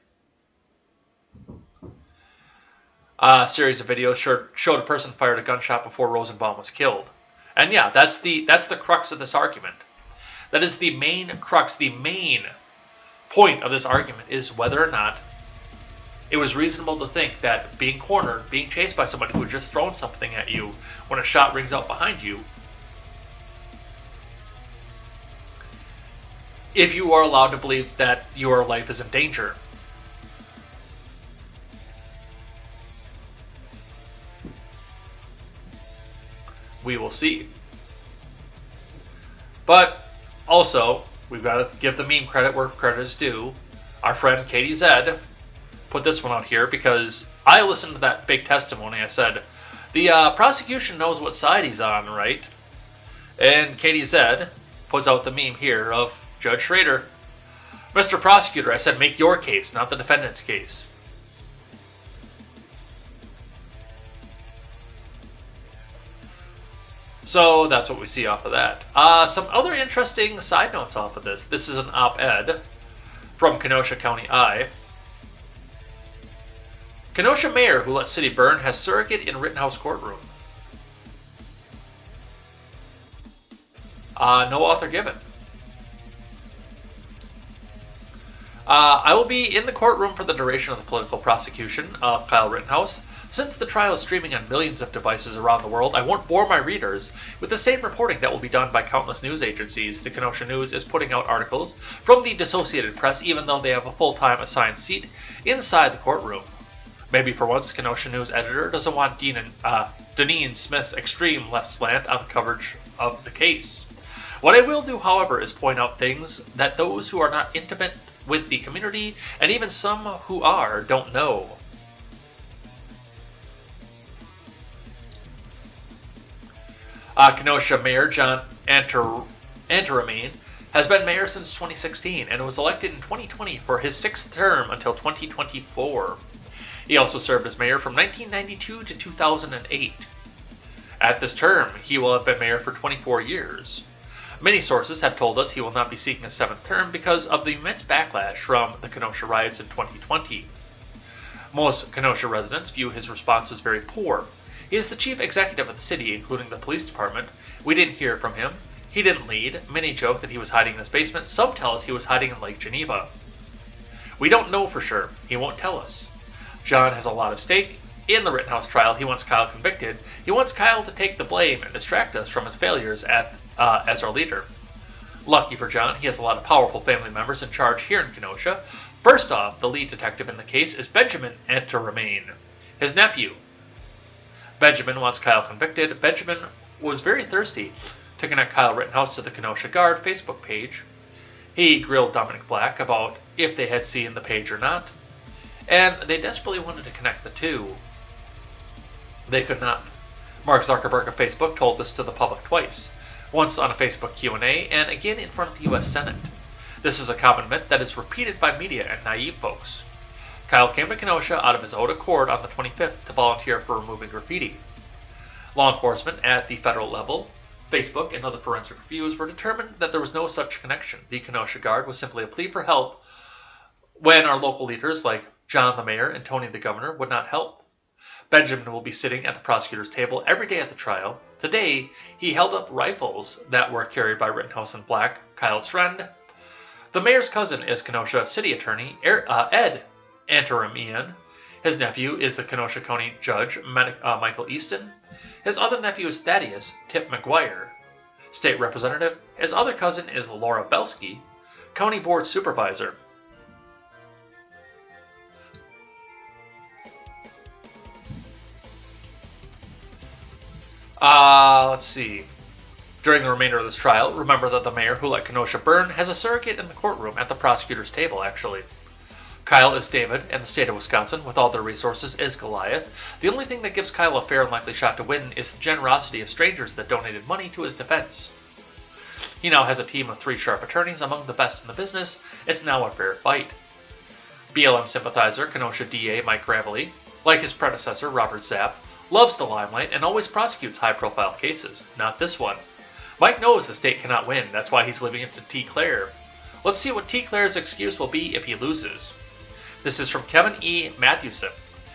A series of videos showed a person fired a gunshot before Rosenbaum was killed. And yeah, that's the crux of this argument. That is the main crux, the main point of this argument is whether or not it was reasonable to think that being cornered, being chased by somebody who had just thrown something at you when a shot rings out behind you, if you are allowed to believe that your life is in danger. We will see. But also, we've got to give the meme credit where credit is due. Our friend Katie Zed put this one out here because I listened to that big testimony. I said, the prosecution knows what side he's on, right? And Katie Zed puts out the meme here of Judge Schrader. Mr. Prosecutor, I said, make your case, not the defendant's case. So that's what we see off of that. Some other interesting side notes off of this. This is an op-ed from Kenosha County Eye. Kenosha mayor who let city burn has surrogate in Rittenhouse courtroom. No author given. I will be in the courtroom for the duration of the political prosecution of Kyle Rittenhouse. Since the trial is streaming on millions of devices around the world, I won't bore my readers with the same reporting that will be done by countless news agencies. The Kenosha News is putting out articles from the Associated Press, even though they have a full-time assigned seat inside the courtroom. Maybe for once, Kenosha News editor doesn't want Deneen Smith's extreme left slant on the coverage of the case. What I will do, however, is point out things that those who are not intimate with the community, and even some who are, don't know. Kenosha Mayor Joan has been mayor since 2016 and was elected in 2020 for his 6th term until 2024. He also served as mayor from 1992 to 2008. At this term, he will have been mayor for 24 years. Many sources have told us he will not be seeking a 7th term because of the immense backlash from the Kenosha riots in 2020. Most Kenosha residents view his response as very poor. He is the chief executive of the city, including the police department. We didn't hear from him. He didn't lead. Many joke that he was hiding in his basement. Some tell us he was hiding in Lake Geneva. We don't know for sure. He won't tell us. John has a lot of stake in the Rittenhouse trial. He wants Kyle convicted. He wants Kyle to take the blame and distract us from his failures as our leader. Lucky for John, he has a lot of powerful family members in charge here in Kenosha. First off, the lead detective in the case is Benjamin Anteramain, his nephew. Benjamin wants Kyle convicted. Benjamin was very thirsty to connect Kyle Rittenhouse to the Kenosha Guard Facebook page. He grilled Dominic Black about if they had seen the page or not, and they desperately wanted to connect the two. They could not. Mark Zuckerberg of Facebook told this to the public twice, once on a Facebook Q&A and again in front of the U.S. Senate. This is a common myth that is repeated by media and naive folks. Kyle came to Kenosha out of his own accord on the 25th to volunteer for removing graffiti. Law enforcement at the federal level, Facebook, and other forensic reviews were determined that there was no such connection. The Kenosha Guard was simply a plea for help when our local leaders like John the mayor and Tony the governor would not help. Benjamin will be sitting at the prosecutor's table every day at the trial. Today, he held up rifles that were carried by Rittenhouse and Black, Kyle's friend. The mayor's cousin is Kenosha City Attorney Ed Anteramian. His nephew is the Kenosha County Judge Michael Easton. His other nephew is Thaddeus Tip McGuire. State Representative. His other cousin is Laura Belsky, County Board Supervisor. Let's see. During the remainder of this trial, remember that the mayor who let Kenosha burn has a surrogate in the courtroom at the prosecutor's table, actually. Kyle is David, and the state of Wisconsin, with all their resources, is Goliath. The only thing that gives Kyle a fair and likely shot to win is the generosity of strangers that donated money to his defense. He now has a team of 3 sharp attorneys, among the best in the business. It's now a fair fight. BLM sympathizer, Kenosha DA Mike Gravely, like his predecessor Robert Zapp, loves the limelight and always prosecutes high-profile cases. Not this one. Mike knows the state cannot win, that's why he's leaving it to T. Claire. Let's see what T. Claire's excuse will be if he loses. This is from Kevin E. Matthewson.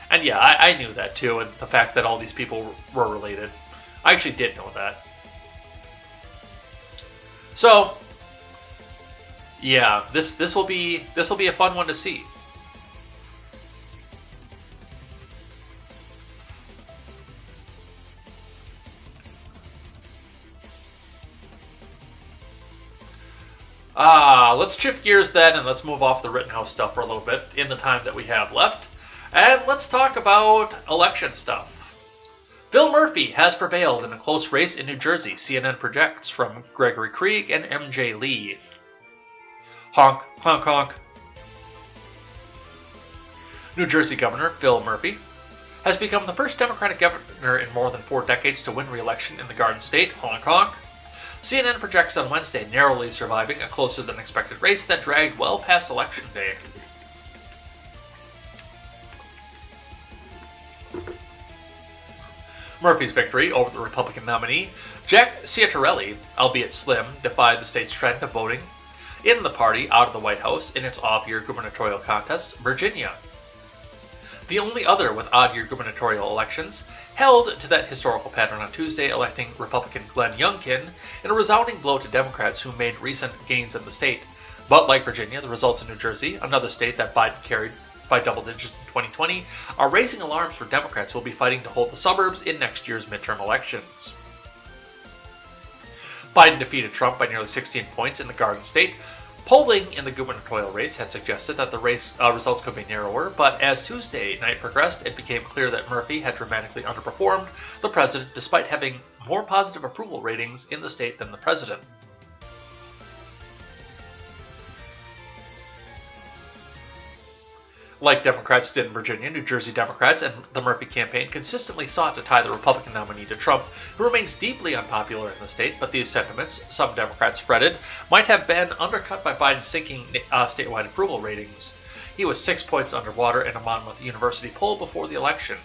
And yeah, I knew that too, and the fact that all these people were related. I actually did know that. So, yeah, this will be a fun one to see. Let's shift gears then, and let's move off the Rittenhouse stuff for a little bit in the time that we have left. And let's talk about election stuff. Bill Murphy has prevailed in a close race in New Jersey, CNN projects, from Gregory Krieg and MJ Lee. Honk, honk, honk. New Jersey Governor Bill Murphy has become the first Democratic governor in more than 4 decades to win re-election in the Garden State. Honk, honk. CNN projects on Wednesday narrowly surviving a closer-than-expected race that dragged well past Election Day. Murphy's victory over the Republican nominee, Jack Ciattarelli, albeit slim, defied the state's trend of voting in the party out of the White House in its off-year gubernatorial contest, Virginia. The only other with odd-year gubernatorial elections held to that historical pattern on Tuesday, electing Republican Glenn Youngkin in a resounding blow to Democrats who made recent gains in the state. But like Virginia, the results in New Jersey, another state that Biden carried by double digits in 2020, are raising alarms for Democrats who will be fighting to hold the suburbs in next year's midterm elections. Biden defeated Trump by nearly 16 points in the Garden State. Polling in the gubernatorial race had suggested that the race results could be narrower, but as Tuesday night progressed, it became clear that Murphy had dramatically underperformed the president despite having more positive approval ratings in the state than the president. Like Democrats did in Virginia, New Jersey Democrats and the Murphy campaign consistently sought to tie the Republican nominee to Trump, who remains deeply unpopular in the state, but these sentiments, some Democrats fretted, might have been undercut by Biden's sinking statewide approval ratings. He was 6 points underwater in a Monmouth University poll before the election.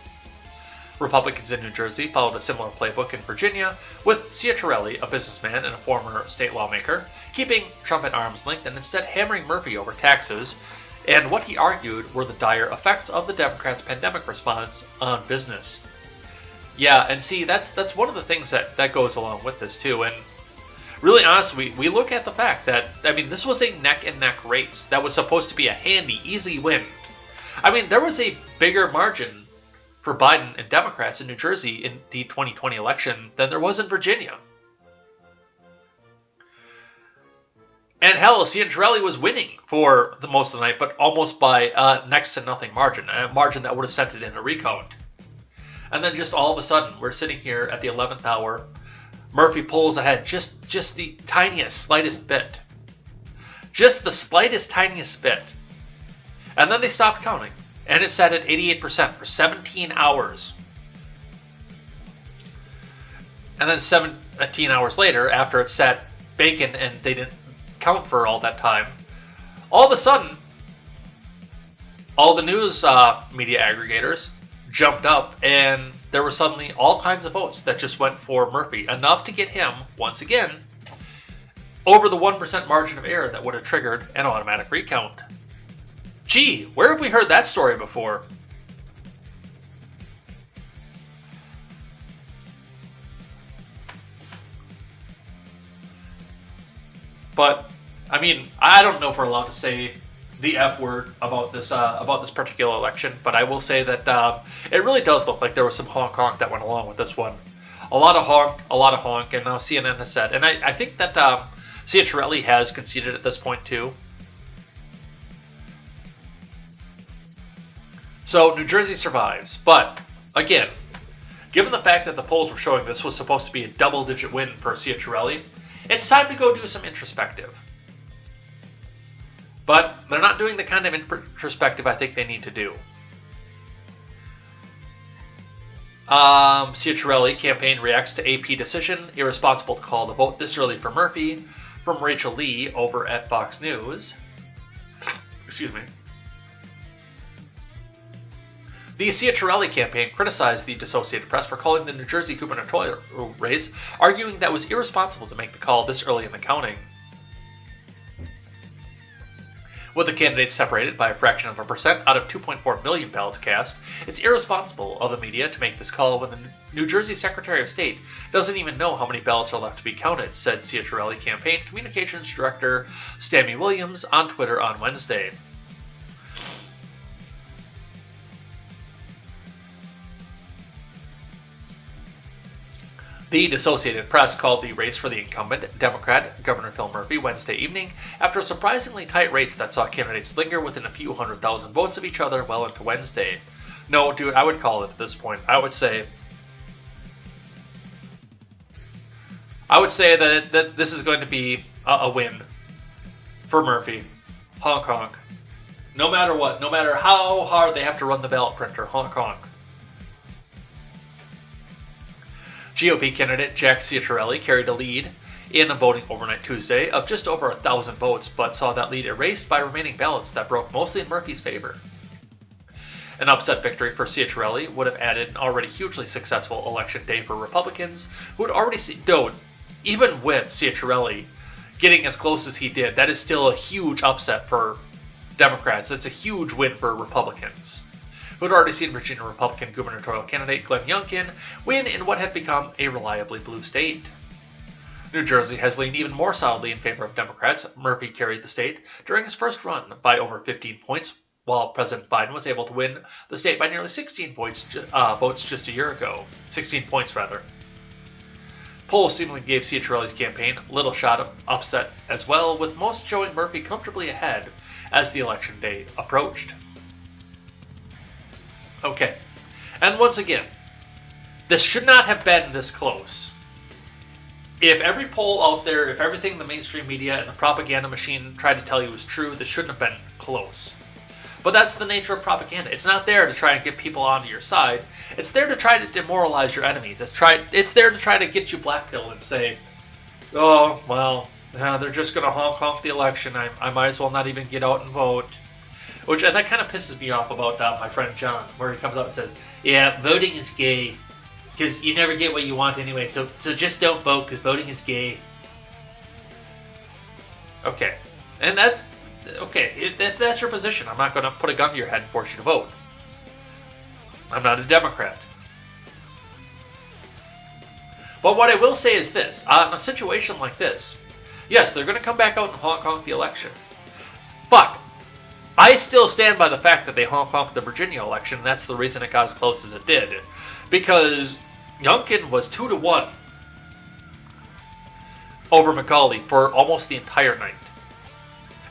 Republicans in New Jersey followed a similar playbook in Virginia, with Ciattarelli, a businessman and a former state lawmaker, keeping Trump at arm's length and instead hammering Murphy over taxes, and what he argued were the dire effects of the Democrats' pandemic response on business. Yeah, and see, that's one of the things that goes along with this too. And really honestly, we look at the fact that, I mean, this was a neck-and-neck race that was supposed to be a handy, easy win. I mean, there was a bigger margin for Biden and Democrats in New Jersey in the 2020 election than there was in Virginia. And hell, Ciattarelli was winning for the most of the night, but almost by next to nothing margin, a margin that would have sent it in a recount. And then just all of a sudden, we're sitting here at the 11th hour. Murphy pulls ahead just the tiniest, slightest bit. Just the slightest, tiniest bit. And then they stopped counting, and it sat at 88% for 17 hours. And then 17 hours later, after it sat vacant and they didn't count for all that time, all of a sudden, all the news media aggregators jumped up, and there were suddenly all kinds of votes that just went for Murphy, enough to get him, once again, over the 1% margin of error that would have triggered an automatic recount. Gee, where have we heard that story before? But, I mean, I don't know if we're allowed to say the F word about this particular election, but I will say that it really does look like there was some honk that went along with this one. A lot of honk, and now CNN has said, and I think that Ciattarelli has conceded at this point too. So New Jersey survives, but again, given the fact that the polls were showing this was supposed to be a double-digit win for Ciattarelli, it's time to go do some introspective. But they're not doing the kind of introspective I think they need to do. Ciattarelli campaign reacts to AP decision. Irresponsible to call the vote this early for Murphy. From Rachel Lee over at Fox News. Excuse me. The Ciattarelli campaign criticized the Associated Press for calling the New Jersey gubernatorial race, arguing that it was irresponsible to make the call this early in the counting. With the candidates separated by a fraction of a percent out of 2.4 million ballots cast, it's irresponsible of the media to make this call when the New Jersey Secretary of State doesn't even know how many ballots are left to be counted, said Ciattarelli campaign communications director Stammy Williams on Twitter on Wednesday. The Associated Press called the race for the incumbent Democrat Governor Phil Murphy Wednesday evening after a surprisingly tight race that saw candidates linger within a few 100,000 votes of each other well into Wednesday. No, dude, I would call it at this point. I would say that this is going to be a win for Murphy. Honk honk. No matter what, no matter how hard they have to run the ballot printer, honk honk. GOP candidate Jack Ciattarelli carried a lead in the voting overnight Tuesday of just over 1,000 votes, but saw that lead erased by remaining ballots that broke mostly in Murphy's favor. An upset victory for Ciattarelli would have added an already hugely successful election day for Republicans, who had already seen, even with Ciattarelli getting as close as he did, that is still a huge upset for Democrats. It's a huge win for Republicans, who had already seen Virginia Republican gubernatorial candidate Glenn Youngkin win in what had become a reliably blue state. New Jersey has leaned even more solidly in favor of Democrats. Murphy carried the state during his first run by over 15 points, while President Biden was able to win the state by nearly 16 votes just a year ago. 16 points, rather. Polls seemingly gave Ciattarelli's campaign little shot of upset as well, with most showing Murphy comfortably ahead as the election day approached. Okay, and once again, this should not have been this close. If every poll out there, if everything the mainstream media and the propaganda machine tried to tell you was true, this shouldn't have been close. But that's the nature of propaganda. It's not there to try and get people onto your side. It's there to try to demoralize your enemies. It's there to try to get you blackpilled and say, oh, well, they're just going to honk off the election. I might as well not even get out and vote. Which, that kind of pisses me off about my friend John, where he comes out and says, yeah, voting is gay, because you never get what you want anyway, so just don't vote, because voting is gay. Okay. And that's your position. I'm not going to put a gun to your head and force you to vote. I'm not a Democrat. But what I will say is this. In a situation like this, yes, they're going to come back out and honk the election. But I still stand by the fact that they honk the Virginia election, and that's the reason it got as close as it did. Because Youngkin was 2-1 over McCauley for almost the entire night.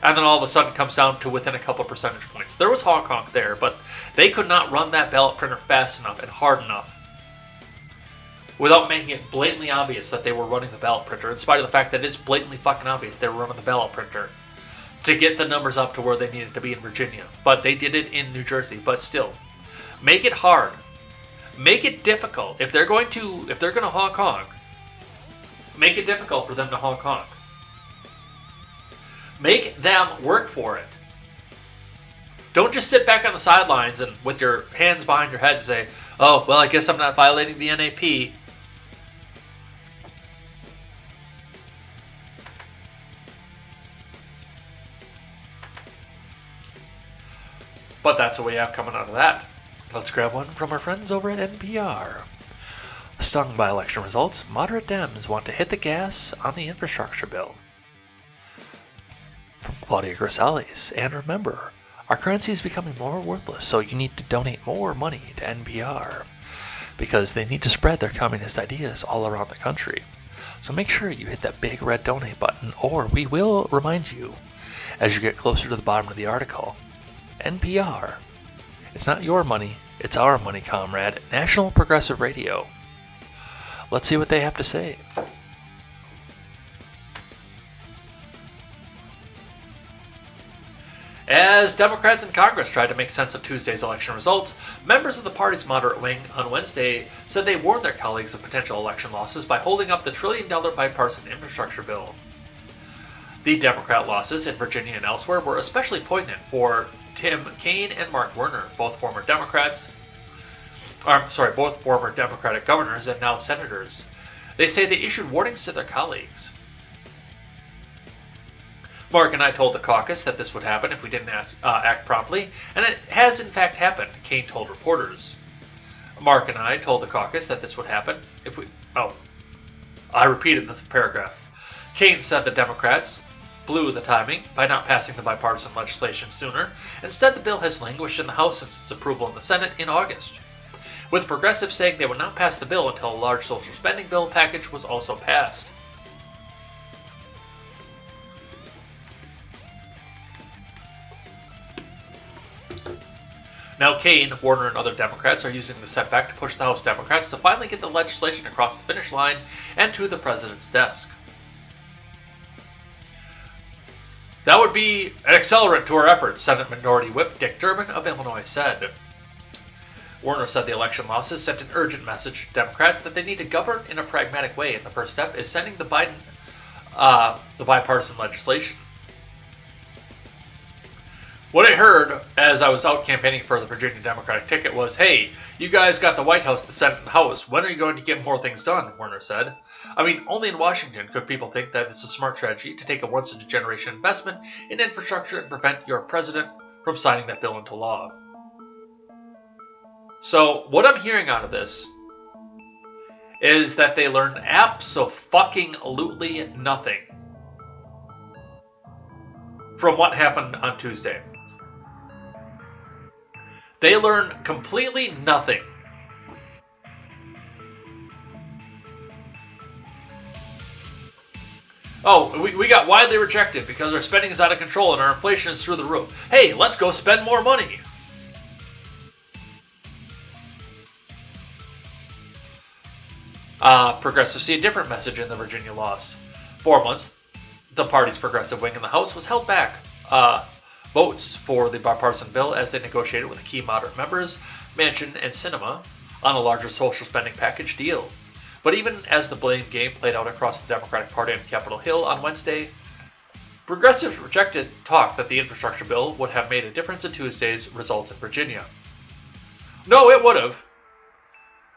And then all of a sudden comes down to within a couple percentage points. There was honk there, but they could not run that ballot printer fast enough and hard enough without making it blatantly obvious that they were running the ballot printer, in spite of the fact that it's blatantly fucking obvious they were running the ballot printer to get the numbers up to where they needed to be in Virginia. But they did it in New Jersey. But still, make it hard. Make it difficult. If they're going to honk, make it difficult for them to honk. Make them work for it. Don't just sit back on the sidelines and with your hands behind your head and say, oh, well, I guess I'm not violating the NAP. But that's a way out coming out of that. Let's grab one from our friends over at NPR. Stung by election results, moderate Dems want to hit the gas on the infrastructure bill. From Claudia Grisales. And remember, our currency is becoming more worthless, so you need to donate more money to NPR because they need to spread their communist ideas all around the country. So make sure you hit that big red donate button, or we will remind you as you get closer to the bottom of the article. NPR. It's not your money, it's our money, comrade. National Progressive Radio. Let's see what they have to say. As Democrats in Congress tried to make sense of Tuesday's election results, members of the party's moderate wing on Wednesday said they warned their colleagues of potential election losses by holding up the trillion-dollar bipartisan infrastructure bill. The Democrat losses in Virginia and elsewhere were especially poignant for Tim Kaine and Mark Warner, both former Democratic governors and now senators. They say they issued warnings to their colleagues. Mark and I told the caucus that this would happen if we didn't act promptly, and it has in fact happened, Kaine told reporters. Mark and I told the caucus that this would happen if we... I repeated this paragraph. Kaine said the Democrats blew the timing by not passing the bipartisan legislation sooner. Instead, the bill has languished in the House since its approval in the Senate in August, with progressives saying they would not pass the bill until a large social spending bill package was also passed. Now Kaine, Warner, and other Democrats are using the setback to push the House Democrats to finally get the legislation across the finish line and to the president's desk. That would be an accelerant to our efforts, Senate Minority Whip Dick Durbin of Illinois said. Warner said the election losses sent an urgent message to Democrats that they need to govern in a pragmatic way, and the first step is sending the bipartisan legislation. What I heard as I was out campaigning for the Virginia Democratic ticket was, hey, you guys got the White House, the Senate, and the House. When are you going to get more things done? Warner said. I mean, only in Washington could people think that it's a smart strategy to take a once-in-a-generation investment in infrastructure and prevent your president from signing that bill into law. So, what I'm hearing out of this is that they learned abso-fucking-lutely nothing from what happened on Tuesday. They learned completely nothing. Oh, we got widely rejected because our spending is out of control and our inflation is through the roof. Hey, let's go spend more money. Progressives see a different message in the Virginia loss. 4 months, the party's progressive wing in the House was held back votes for the bipartisan bill as they negotiated with the key moderate members, Manchin and Sinema, on a larger social spending package deal. But even as the blame game played out across the Democratic Party on Capitol Hill on Wednesday, progressives rejected talk that the infrastructure bill would have made a difference in Tuesday's results in Virginia. No, it would have.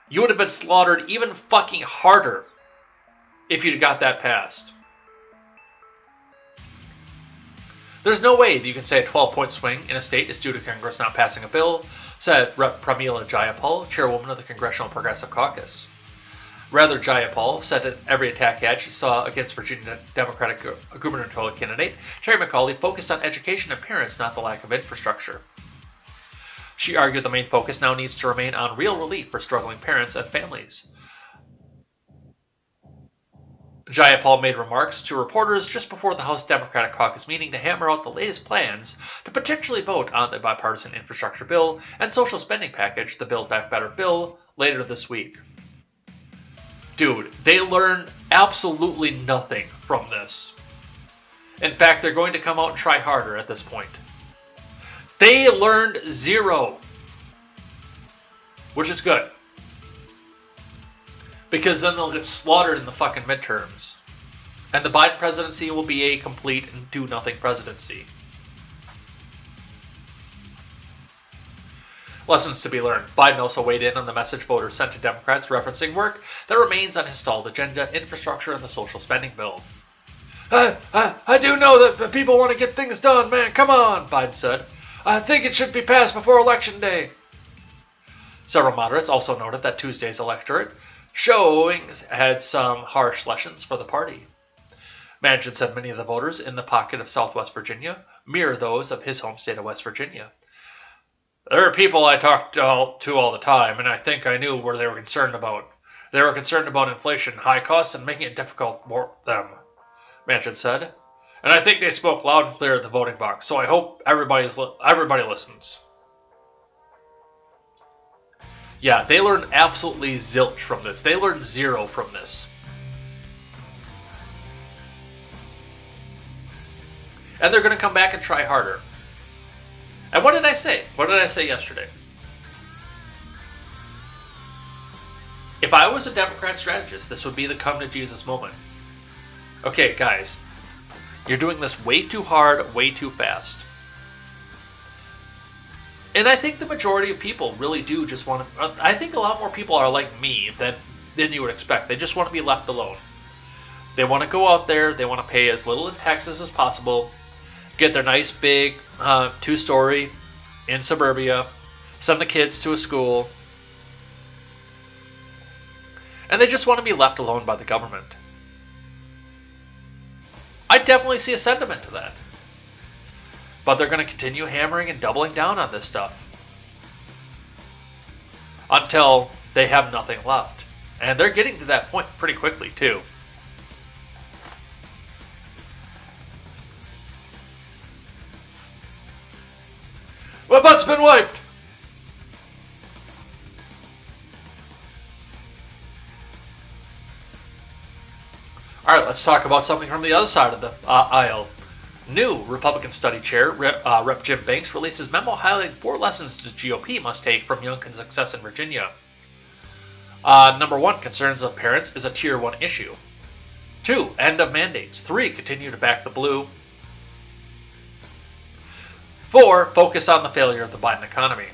You would have been slaughtered even fucking harder if you'd got that passed. There's no way that you can say a 12-point swing in a state is due to Congress not passing a bill, said Rep. Pramila Jayapal, chairwoman of the Congressional Progressive Caucus. Rather, Jayapal said that every attack ad she saw against Virginia Democratic gubernatorial candidate Terry McAuliffe focused on education and parents, not the lack of infrastructure. She argued the main focus now needs to remain on real relief for struggling parents and families. Jayapal made remarks to reporters just before the House Democratic Caucus meeting to hammer out the latest plans to potentially vote on the bipartisan infrastructure bill and social spending package, the Build Back Better bill, later this week. Dude, they learned absolutely nothing from this. In fact, they're going to come out and try harder at this point. They learned zero, which is good. Because then they'll get slaughtered in the fucking midterms. And the Biden presidency will be a complete and do-nothing presidency. Lessons to be learned. Biden also weighed in on the message voters sent to Democrats referencing work that remains on his stalled agenda, infrastructure, and the social spending bill. I do know that people want to get things done, man. Come on, Biden said. I think it should be passed before Election Day. Several moderates also noted that Tuesday's electorate showing had some harsh lessons for the party. Manchin said many of the voters in the pocket of Southwest Virginia mirror those of his home state of West Virginia. There are people I talk to all the time, and I think I knew what they were concerned about. They were concerned about inflation, high costs, and making it difficult for them, Manchin said. And I think they spoke loud and clear at the voting box, so I hope everybody listens. Yeah, they learned absolutely zilch from this. They learned zero from this. And they're going to come back and try harder. And what did I say? What did I say yesterday? If I was a Democrat strategist, this would be the come to Jesus moment. Okay, guys, you're doing this way too hard, way too fast. And I think the majority of people really do just want to... I think a lot more people are like me than you would expect. They just want to be left alone. They want to go out there, they want to pay as little in taxes as possible, get their nice big 2-story in suburbia, send the kids to a school, and they just want to be left alone by the government. I definitely see a sentiment to that. But they're going to continue hammering and doubling down on this stuff until they have nothing left. And they're getting to that point pretty quickly, too. My butt's been wiped! Alright, let's talk about something from the other side of the aisle. New Republican study chair, Rep. Jim Banks, releases memo highlighting 4 lessons the GOP must take from Youngkin's success in Virginia. Number 1, concerns of parents is a Tier 1 issue. 2, end of mandates. 3, continue to back the blue. 4, focus on the failure of the Biden economy.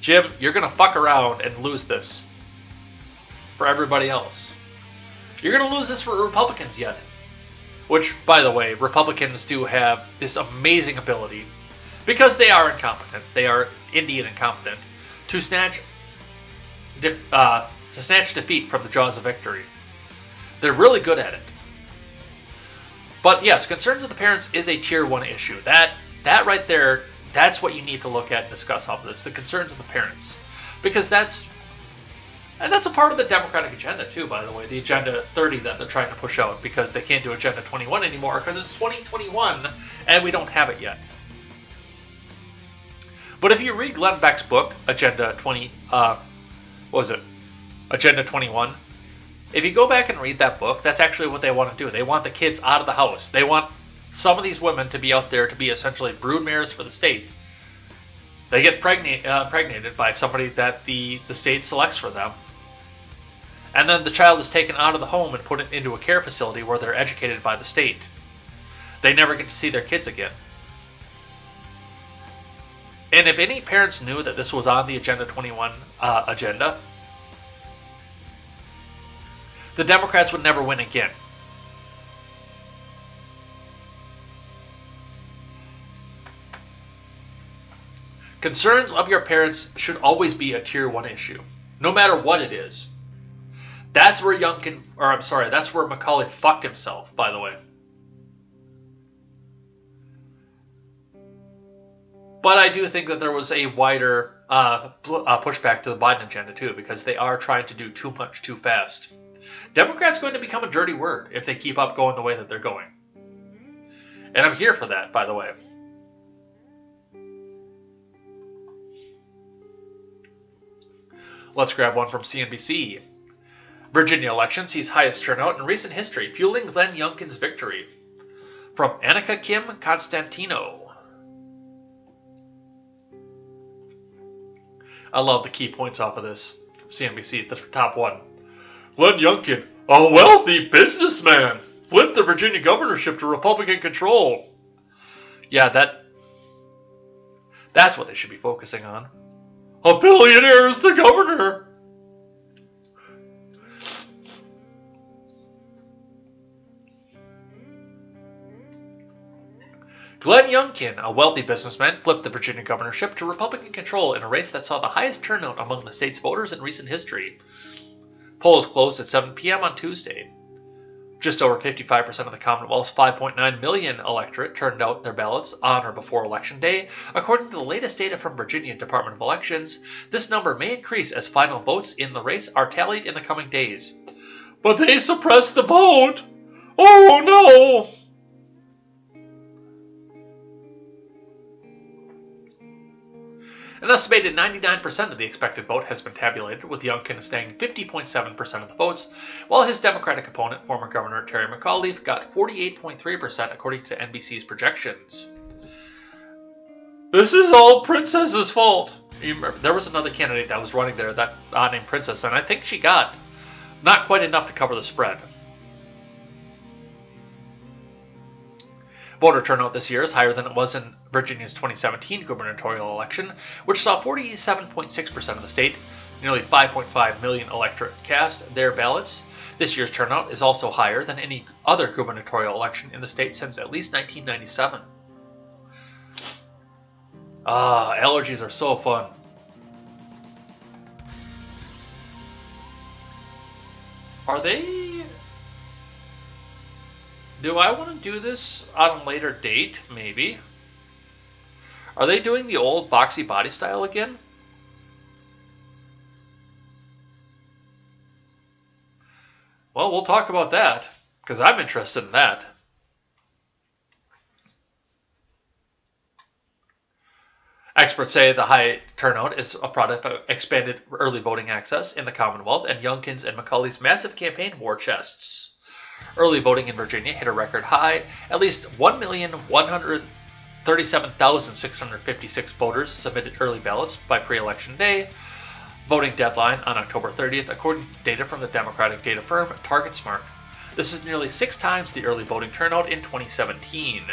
Jim, you're going to fuck around and lose this for everybody else. You're going to lose this for Republicans yet. Which, by the way, Republicans do have this amazing ability, because they are incompetent, they are indeed incompetent, to snatch defeat from the jaws of victory. They're really good at it. But yes, concerns of the parents is a Tier 1 issue. That right there, that's what you need to look at and discuss off of this, the concerns of the parents. Because that's a part of the Democratic agenda too, by the way, the Agenda 30 that they're trying to push out, because they can't do Agenda 21 anymore because it's 2021 and we don't have it yet. But if you read Glenn Beck's book, Agenda 21, if you go back and read that book, that's actually what they want to do. They want the kids out of the house. They want some of these women to be out there to be essentially broodmares for the state. They get impregnated by somebody that the state selects for them. And then the child is taken out of the home and put into a care facility where they're educated by the state. They never get to see their kids again. And if any parents knew that this was on the Agenda 21 agenda, the Democrats would never win again. Concerns of your parents should always be a Tier 1 issue, no matter what it is. That's where that's where Macaulay fucked himself, by the way. But I do think that there was a wider pushback to the Biden agenda too, because they are trying to do too much too fast. Democrats going to become a dirty word if they keep up going the way that they're going. And I'm here for that, by the way. Let's grab one from CNBC. Virginia election sees highest turnout in recent history, fueling Glenn Youngkin's victory. From Annika Kim Constantino. I love the key points off of this from CNBC, the top one. Glenn Youngkin, a wealthy businessman, flipped the Virginia governorship to Republican control. Yeah, that's what they should be focusing on. A billionaire is the governor. Glenn Youngkin, a wealthy businessman, flipped the Virginia governorship to Republican control in a race that saw the highest turnout among the state's voters in recent history. Polls closed at 7 p.m. on Tuesday. Just over 55% of the Commonwealth's 5.9 million electorate turned out their ballots on or before Election Day. According to the latest data from Virginia Department of Elections, this number may increase as final votes in the race are tallied in the coming days. But they suppressed the vote! Oh no! An estimated 99% of the expected vote has been tabulated, with Youngkin staying 50.7% of the votes, while his Democratic opponent, former Governor Terry McAuliffe, got 48.3% according to NBC's projections. This is all Princess's fault. You remember, there was another candidate that was running there that named Princess, and I think she got not quite enough to cover the spread. Voter turnout this year is higher than it was in Virginia's 2017 gubernatorial election, which saw 47.6% of the state, nearly 5.5 million electorate cast their ballots. This year's turnout is also higher than any other gubernatorial election in the state since at least 1997. Allergies are so fun. Are they... Do I want to do this on a later date? Maybe. Are they doing the old boxy body style again? Well, we'll talk about that, because I'm interested in that. Experts say the high turnout is a product of expanded early voting access in the Commonwealth and Youngkin's and McCauley's massive campaign war chests. Early voting in Virginia hit a record high. At least 1,137,656 voters submitted early ballots by pre-election day. Voting deadline on October 30th, according to data from the Democratic data firm TargetSmart. This is nearly 6 times the early voting turnout in 2017.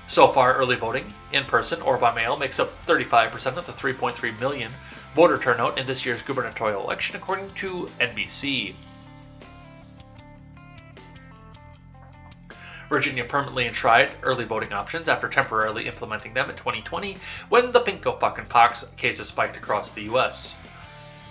So far, early voting, in person or by mail, makes up 35% of the 3.3 million voter turnout in this year's gubernatorial election, according to NBC. Virginia permanently enshrined early voting options after temporarily implementing them in 2020 when the pinko-fucking-pox cases spiked across the U.S.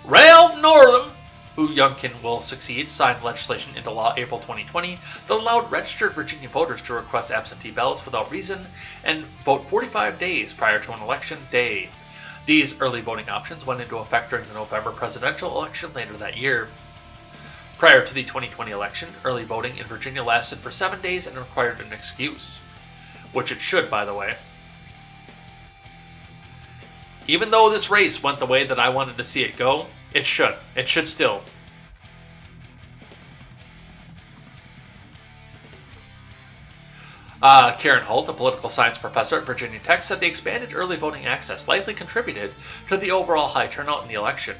Ralph Northam, who Youngkin will succeed, signed legislation into law April 2020 that allowed registered Virginia voters to request absentee ballots without reason and vote 45 days prior to an election day. These early voting options went into effect during the November presidential election later that year. Prior to the 2020 election, early voting in Virginia lasted for 7 days and required an excuse. Which it should, by the way. Even though this race went the way that I wanted to see it go, it should. It should still. Karen Holt, a political science professor at Virginia Tech, said the expanded early voting access likely contributed to the overall high turnout in the election.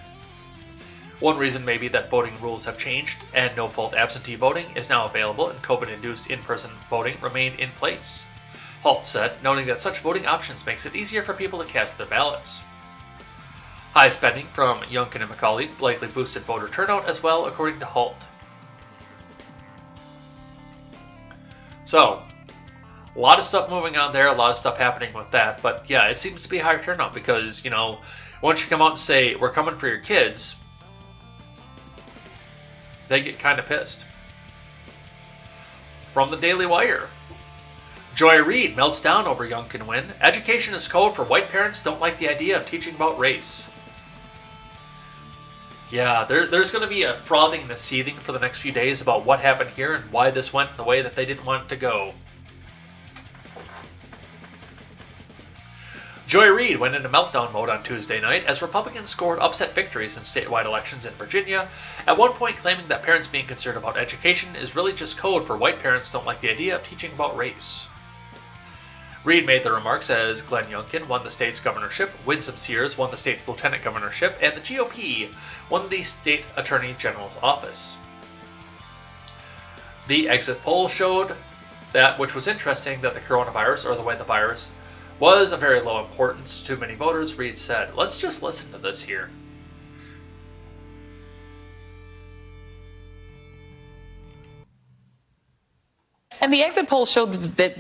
One reason may be that voting rules have changed and no-fault absentee voting is now available and COVID-induced in-person voting remained in place, Holt said, noting that such voting options makes it easier for people to cast their ballots. High spending from Youngkin and McCauley likely boosted voter turnout as well, according to Holt. So, a lot of stuff moving on there, a lot of stuff happening with that, but yeah, it seems to be higher turnout because, you know, once you come out and say, we're coming for your kids, they get kind of pissed. From the Daily Wire. Joy Reid melts down over Youngkin win. Education is code for white parents don't like the idea of teaching about race. Yeah, there's going to be a frothing and a seething for the next few days about what happened here and why this went the way that they didn't want it to go. Joy Reid went into meltdown mode on Tuesday night as Republicans scored upset victories in statewide elections in Virginia, at one point claiming that parents being concerned about education is really just code for white parents don't like the idea of teaching about race. Reid made the remarks as Glenn Youngkin won the state's governorship, Winsome Sears won the state's lieutenant governorship, and the GOP won the state attorney general's office. The exit poll showed that, which was interesting, that the coronavirus, or the way the virus, was of very low importance to many voters, Reid said. Let's just listen to this here. And the exit poll showed that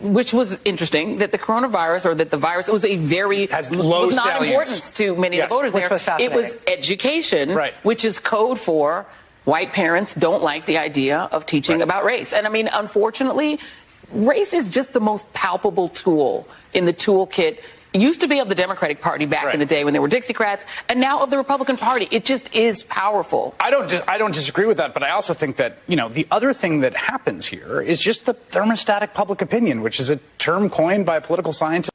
which was interesting, that the coronavirus, or that the virus, was a very has low was not salience. importance to many of the voters there. It was education, which is code for white parents don't like the idea of teaching about race. And I mean, unfortunately, race is just the most palpable tool in the toolkit. It used to be of the Democratic Party back in the day when they were Dixiecrats, and now of the Republican Party. It just is powerful. I don't disagree with that, but I also think that, you know, the other thing that happens here is just the thermostatic public opinion, which is a term coined by a political scientist.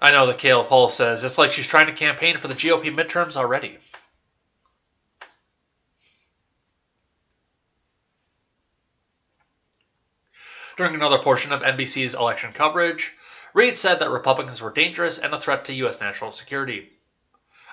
I know that Kayla Paul says it's like she's trying to campaign for the GOP midterms already. During another portion of NBC's election coverage, Reid said that Republicans were dangerous and a threat to U.S. national security.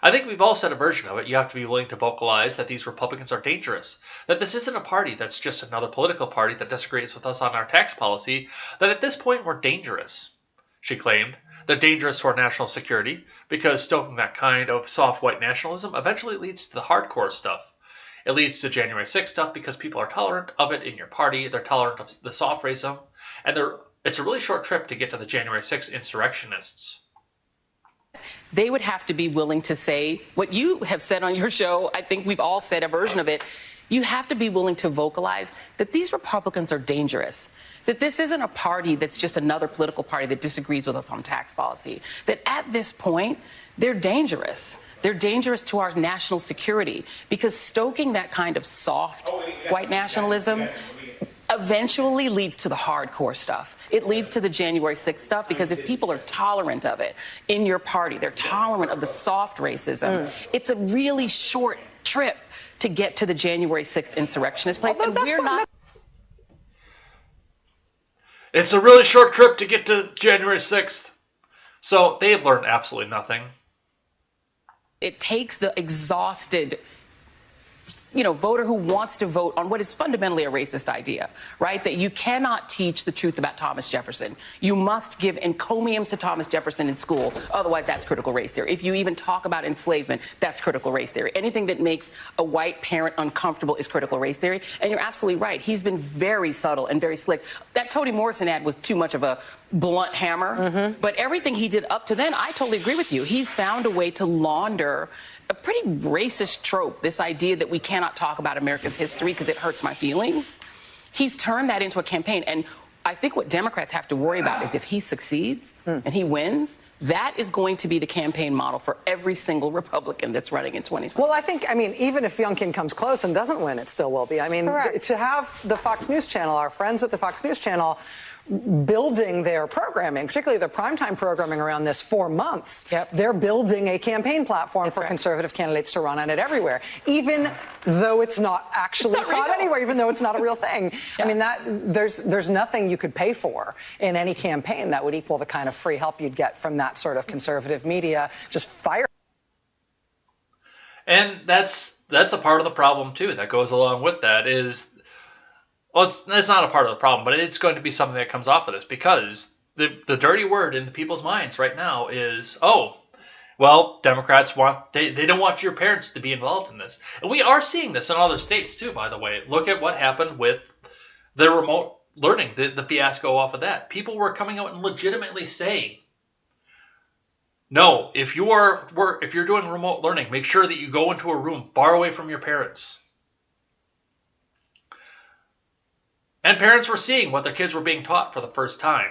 I think we've all said a version of it. You have to be willing to vocalize that these Republicans are dangerous, that this isn't a party that's just another political party that disagrees with us on our tax policy, that at this point we're dangerous. She claimed they're dangerous to our national security because stoking that kind of soft white nationalism eventually leads to the hardcore stuff. It leads to January 6th stuff because people are tolerant of it in your party. They're tolerant of the soft racism. And it's a really short trip to get to the January 6th insurrectionists. They would have to be willing to say what you have said on your show. I think we've all said a version of it. You have to be willing to vocalize that these Republicans are dangerous, that this isn't a party that's just another political party that disagrees with us on tax policy, that at this point, they're dangerous. They're dangerous to our national security because stoking that kind of soft white nationalism eventually leads to the hardcore stuff. It leads to the January 6th stuff because if people are tolerant of it in your party, they're tolerant of the soft racism, it's a really short trip to get to the January 6th insurrectionist place. And we're not. It's a really short trip to get to January 6th. So they have learned absolutely nothing. It takes the exhausted, voter who wants to vote on what is fundamentally a racist idea, right? That you cannot teach the truth about Thomas Jefferson. You must give encomiums to Thomas Jefferson in school. Otherwise, that's critical race theory. If you even talk about enslavement, that's critical race theory. Anything that makes a white parent uncomfortable is critical race theory. And you're absolutely right. He's been very subtle and very slick. That Toni Morrison ad was too much of a blunt hammer. But everything he did up to then, I totally agree with you. He's found a way to launder a pretty racist trope, this idea that we cannot talk about America's history because it hurts my feelings. He's turned that into a campaign. And I think what Democrats have to worry about is if he succeeds and he wins, that is going to be the campaign model for every single Republican that's running in 2020. Well, I think, even if Youngkin comes close and doesn't win, it still will be. To have the Fox News Channel, our friends at the Fox News Channel, building their programming, particularly their primetime programming around this for months. They're building a campaign platform for conservative candidates to run on it everywhere, even though it's not actually taught anywhere, even though it's not a real thing. There's nothing you could pay for in any campaign that would equal the kind of free help you'd get from that sort of conservative media. Just fire. And that's a part of the problem, too, that goes along with that is... Well, it's not a part of the problem, but it's going to be something that comes off of this because the dirty word in the people's minds right now is, Democrats they don't want your parents to be involved in this. And we are seeing this in other states too, by the way. Look at what happened with the remote learning, the fiasco off of that. People were coming out and legitimately saying, no, if you're doing remote learning, make sure that you go into a room far away from your parents. And parents were seeing what their kids were being taught for the first time.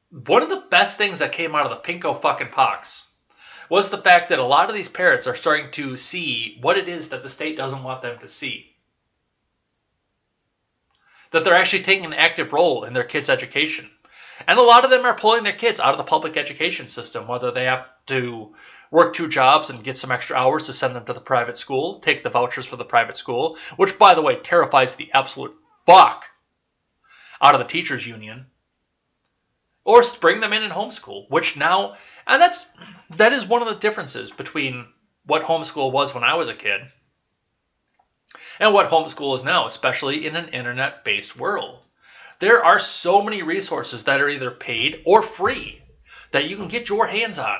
One of the best things that came out of the pinko fucking pox was the fact that a lot of these parents are starting to see what it is that the state doesn't want them to see. That they're actually taking an active role in their kids' education. And a lot of them are pulling their kids out of the public education system, whether they have to work 2 jobs and get some extra hours to send them to the private school, take the vouchers for the private school, which, by the way, terrifies the absolute fuck out of the teachers' union, or bring them in and homeschool, which now, and that is one of the differences between what homeschool was when I was a kid and what homeschool is now, especially in an internet-based world. There are so many resources that are either paid or free that you can get your hands on.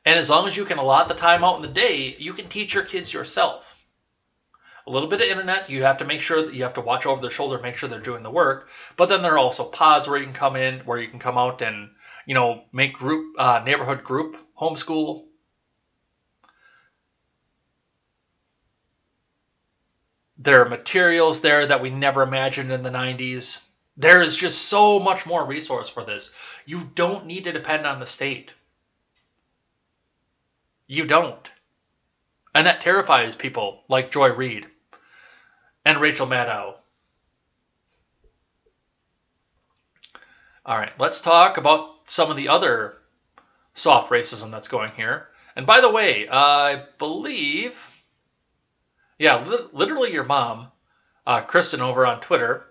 And as long as you can allot the time out in the day, you can teach your kids yourself. A little bit of internet, you have to make sure that you have to watch over their shoulder, make sure they're doing the work. But then there are also pods where you can come in, where you can come out and, make neighborhood group homeschool. There are materials there that we never imagined in the 90s. There is just so much more resource for this. You don't need to depend on the state. You don't. And that terrifies people like Joy Reid and Rachel Maddow. All right, let's talk about some of the other soft racism that's going here. And by the way, I believe, literally your mom, Kristen over on Twitter,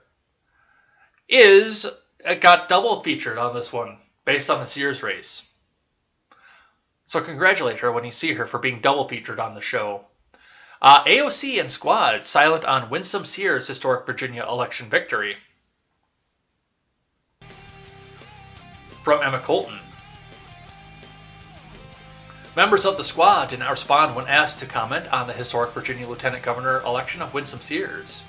got double featured on this one based on the Sears race. So congratulate her when you see her for being double featured on the show. AOC and Squad silent on Winsome Sears' historic Virginia election victory. From Emma Colton. Members of the Squad did not respond when asked to comment on the historic Virginia Lieutenant Governor election of Winsome Sears,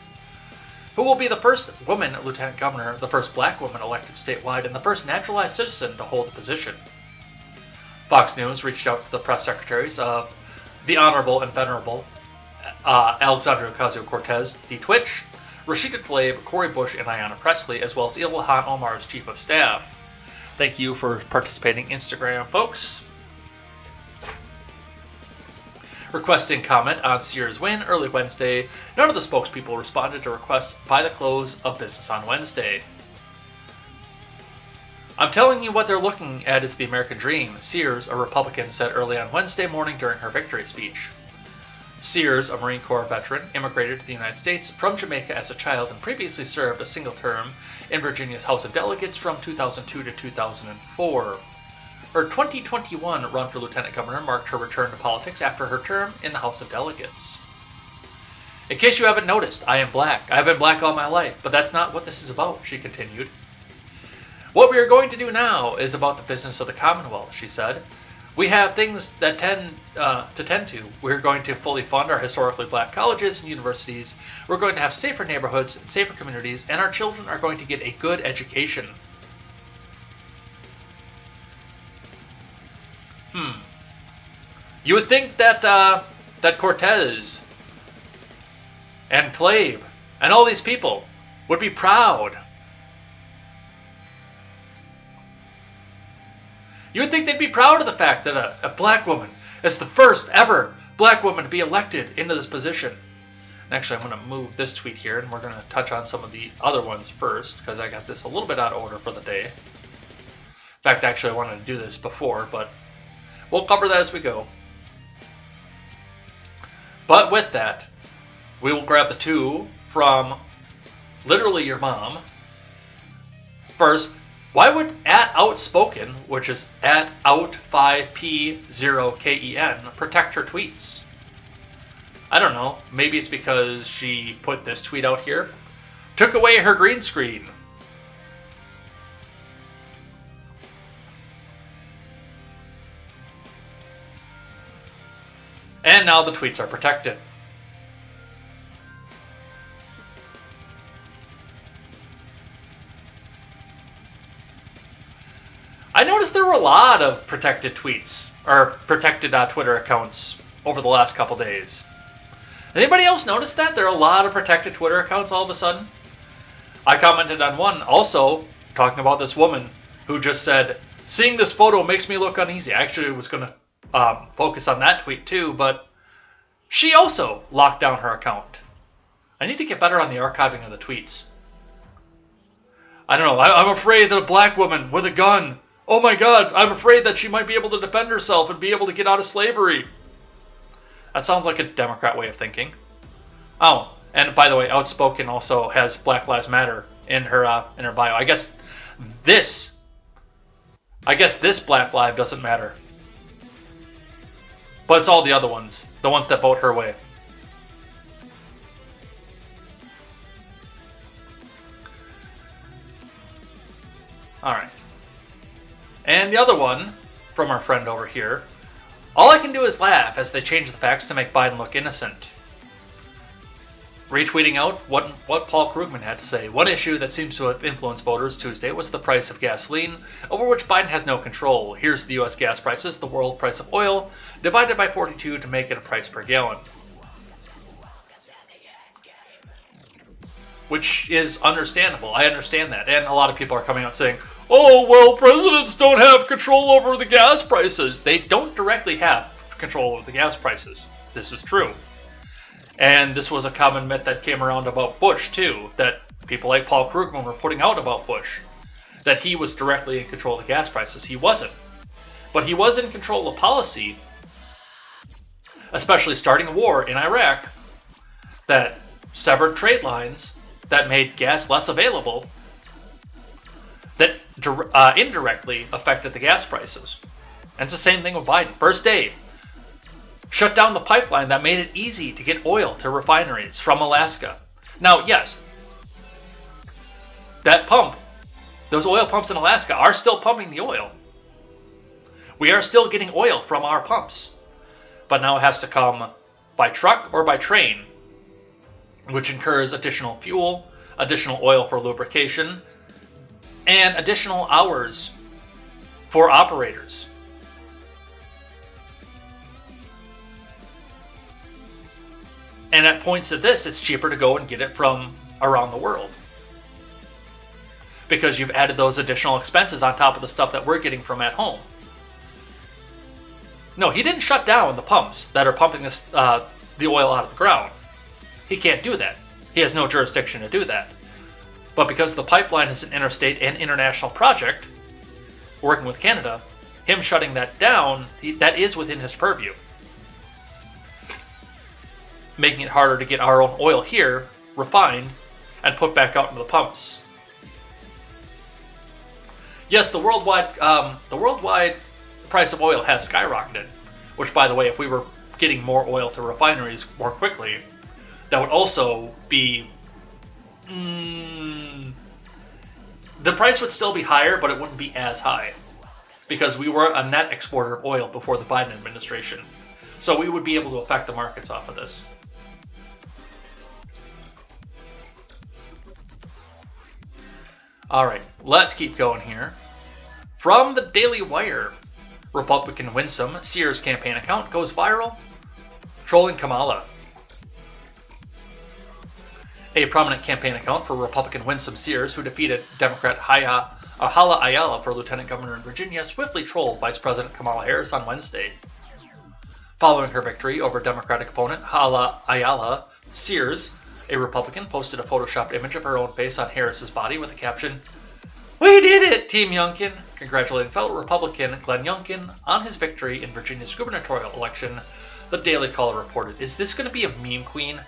who will be the first woman Lieutenant Governor, the first black woman elected statewide, and the first naturalized citizen to hold the position. Fox News reached out to the press secretaries of the Honorable and Venerable Alexandria Ocasio-Cortez, Dee Twitch, Rashida Tlaib, Cori Bush, and Ayanna Pressley, as well as Ilhan Omar's chief of staff. Thank you for participating, Instagram folks. Requesting comment on Sears' win early Wednesday, none of the spokespeople responded to requests by the close of business on Wednesday. I'm telling you what they're looking at is the American dream, Sears, a Republican, said early on Wednesday morning during her victory speech. Sears, a Marine Corps veteran, immigrated to the United States from Jamaica as a child and previously served a single term in Virginia's House of Delegates from 2002 to 2004. Her 2021 run for lieutenant governor marked her return to politics after her term in the House of Delegates. In case you haven't noticed, I am black. I've been black all my life, but that's not what this is about, she continued. What we are going to do now is about the business of the Commonwealth, she said. We have things that tend to. We're going to fully fund our historically black colleges and universities. We're going to have safer neighborhoods and safer communities, and our children are going to get a good education. You would think that that Cortez and Tlaib and all these people would be proud. You would think they'd be proud of the fact that a black woman is the first ever black woman to be elected into this position. And actually, I'm going to move this tweet here, and we're going to touch on some of the other ones first, because I got this a little bit out of order for the day. In fact, actually, I wanted to do this before, but we'll cover that as we go. But with that, we will grab the two from literally your mom. First, why would @outspoken, which is @out5p0ken, protect her tweets? I don't know. Maybe it's because she put this tweet out here. Took away her green screen. And now the tweets are protected. I noticed there were a lot of protected tweets, or protected Twitter accounts over the last couple days. Anybody else notice that? There are a lot of protected Twitter accounts all of a sudden? I commented on one also, talking about this woman who just said, seeing this photo makes me look uneasy. I actually was going to focus on that tweet too, but she also locked down her account. I need to get better on the archiving of the tweets. I don't know, I'm afraid that a black woman with a gun, oh my god, I'm afraid that she might be able to defend herself and be able to get out of slavery. That sounds like a Democrat way of thinking. Oh, and by the way, Outspoken also has Black Lives Matter in her bio. I guess this Black Lives doesn't matter. But it's all the other ones, the ones that vote her way. All right. And the other one from our friend over here, All I can do is laugh as they change the facts to make Biden look innocent. Retweeting out what Paul Krugman had to say. One issue that seems to have influenced voters Tuesday was the price of gasoline, over which Biden has no control. Here's the U.S. gas prices, the world price of oil, divided by 42 to make it a price per gallon. Which is understandable. I understand that. And a lot of people are coming out saying, oh, well, presidents don't have control over the gas prices. They don't directly have control over the gas prices. This is true. And this was a common myth that came around about Bush, too, that people like Paul Krugman were putting out about Bush, that he was directly in control of the gas prices. He wasn't. But he was in control of policy, especially starting a war in Iraq, that severed trade lines, that made gas less available, that indirectly affected the gas prices. And it's the same thing with Biden. First day, shut down the pipeline that made it easy to get oil to refineries from Alaska. Now, yes, that pump, those oil pumps in Alaska are still pumping the oil. We are still getting oil from our pumps. But now it has to come by truck or by train, which incurs additional fuel, additional oil for lubrication, and additional hours for operators. And at points of this, it's cheaper to go and get it from around the world, because you've added those additional expenses on top of the stuff that we're getting from at home. No, he didn't shut down the pumps that are pumping this, the oil out of the ground. He can't do that. He has no jurisdiction to do that. But because the pipeline is an interstate and international project, working with Canada, him shutting that down, that is within his purview. Making it harder to get our own oil here, refined, and put back out into the pumps. Yes, the worldwide price of oil has skyrocketed, which, by the way, if we were getting more oil to refineries more quickly, that would also be... the price would still be higher, but it wouldn't be as high, because we were a net exporter of oil before the Biden administration. So we would be able to affect the markets off of this. Alright, let's keep going here. From the Daily Wire, Republican Winsome Sears campaign account goes viral, trolling Kamala. A prominent campaign account for Republican Winsome Sears, who defeated Democrat Hala Ayala for lieutenant governor in Virginia, swiftly trolled Vice President Kamala Harris on Wednesday. Following her victory over Democratic opponent Hala Ayala, Sears, a Republican, posted a photoshopped image of her own face on Harris's body with the caption, "We did it, Team Youngkin," congratulating fellow Republican Glenn Youngkin on his victory in Virginia's gubernatorial election. The Daily Caller reported, "Is this going to be a meme queen?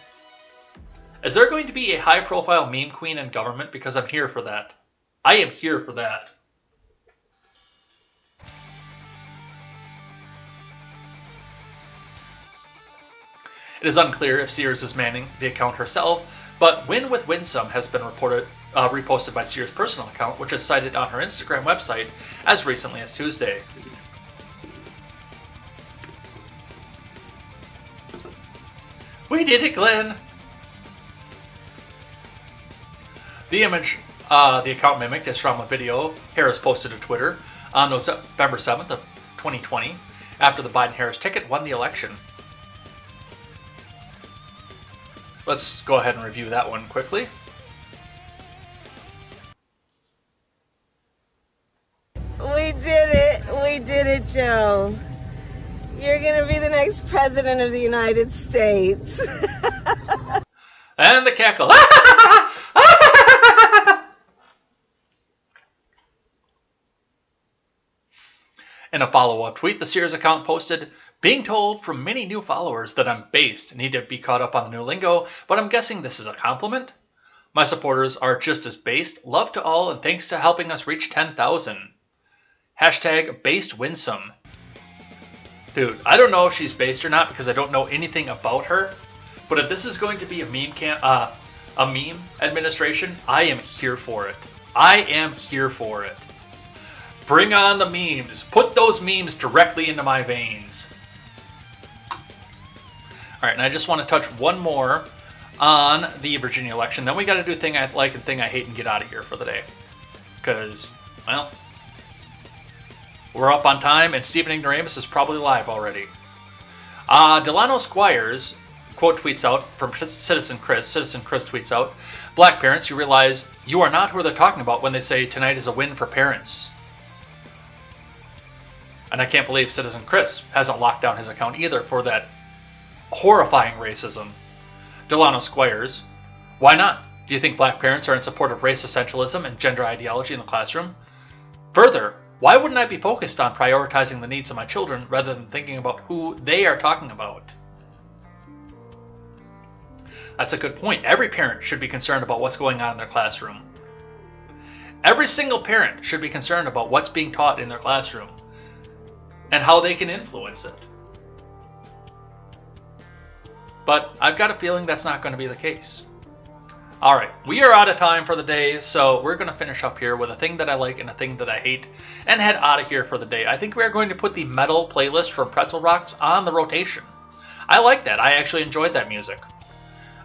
Is there going to be a high-profile meme queen in government? Because I'm here for that. I am here for that." It is unclear if Sears is manning the account herself, but Win with Winsome has been reposted by Sears' personal account, which is cited on her Instagram website as recently as Tuesday. "We did it, Glenn." The image the account mimicked is from a video Harris posted to Twitter on November 7th of 2020 after the Biden-Harris ticket won the election. Let's go ahead and review that one quickly. We did it, Joan. You're gonna be the next president of the United States. And the cackle. In a follow-up tweet, the Sears account posted, "Being told from many new followers that I'm based, need to be caught up on the new lingo, but I'm guessing this is a compliment? My supporters are just as based. Love to all, and thanks to helping us reach 10,000. Hashtag based winsome." Dude, I don't know if she's based or not because I don't know anything about her, but if this is going to be a meme administration, I am here for it. I am here for it. Bring on the memes. Put those memes directly into my veins. All right, and I just want to touch one more on the Virginia election. Then we got to do thing I like and thing I hate and get out of here for the day. Because, well, we're up on time, and Stephen Ignoramus is probably live already. Delano Squires, quote, tweets out from Citizen Chris. Citizen Chris tweets out, Black parents, you realize you are not who they're talking about when they say tonight is a win for parents. And I can't believe Citizen Chris hasn't locked down his account either for that horrifying racism. Delano Squires, why not? Do you think black parents are in support of race essentialism and gender ideology in the classroom? Further, why wouldn't I be focused on prioritizing the needs of my children rather than thinking about who they are talking about? That's a good point. Every parent should be concerned about what's going on in their classroom. Every single parent should be concerned about what's being taught in their classroom and how they can influence it. But I've got a feeling that's not going to be the case. All right, we are out of time for the day, so we're going to finish up here with a thing that I like and a thing that I hate and head out of here for the day. I think we are going to put the metal playlist from Pretzel Rocks on the rotation. I like that. I actually enjoyed that music.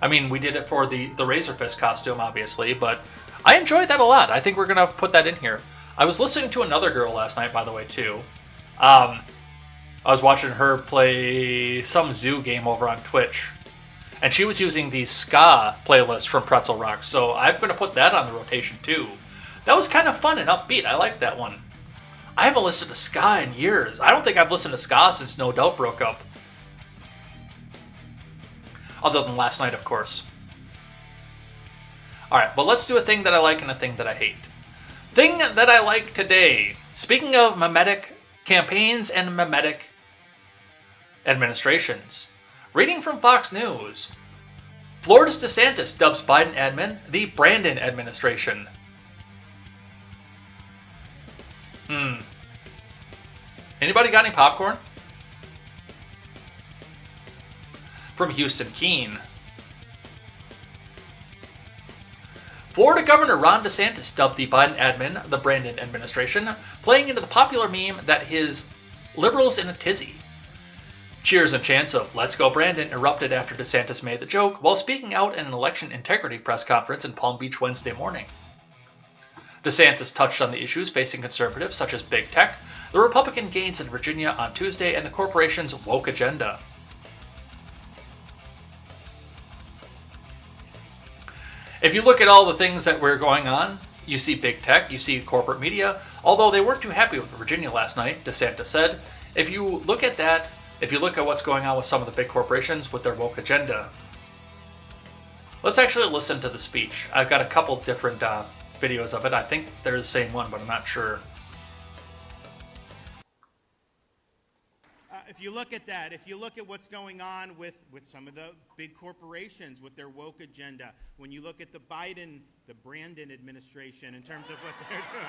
I mean, we did it for the Razor Fist costume, obviously, but I enjoyed that a lot. I think we're going to put that in here. I was listening to another girl last night, by the way, too. I was watching her play some zoo game over on Twitch, and she was using the ska playlist from Pretzel Rocks, so I'm going to put that on the rotation too. That was kind of fun and upbeat. I like that one. I haven't listened to ska in years. I don't think I've listened to ska since No Doubt broke up. Other than last night, of course. Alright, but let's do a thing that I like and a thing that I hate. Thing that I like today. Speaking of mimetic campaigns and mimetic administrations. Reading from Fox News. Florida's DeSantis dubs Biden admin the Brandon administration. Anybody got any popcorn? From Houston Keene. Florida Governor Ron DeSantis dubbed the Biden admin the Brandon administration, playing into the popular meme that his liberals in a tizzy. Cheers and chants of "Let's go Brandon" erupted after DeSantis made the joke while speaking out at an election integrity press conference in Palm Beach Wednesday morning. DeSantis touched on the issues facing conservatives such as big tech, the Republican gains in Virginia on Tuesday, and the corporation's woke agenda. If you look at all the things that were going on, you see big tech, you see corporate media, although they weren't too happy with Virginia last night, DeSantis said. If you look at that, if you look at what's going on with some of the big corporations with their woke agenda, let's actually listen to the speech. I've got a couple different videos of it. I think they're the same one, but I'm not sure. If you look at that, if you look at what's going on with some of the big corporations with their woke agenda, when you look at the Brandon administration in terms of what they're doing.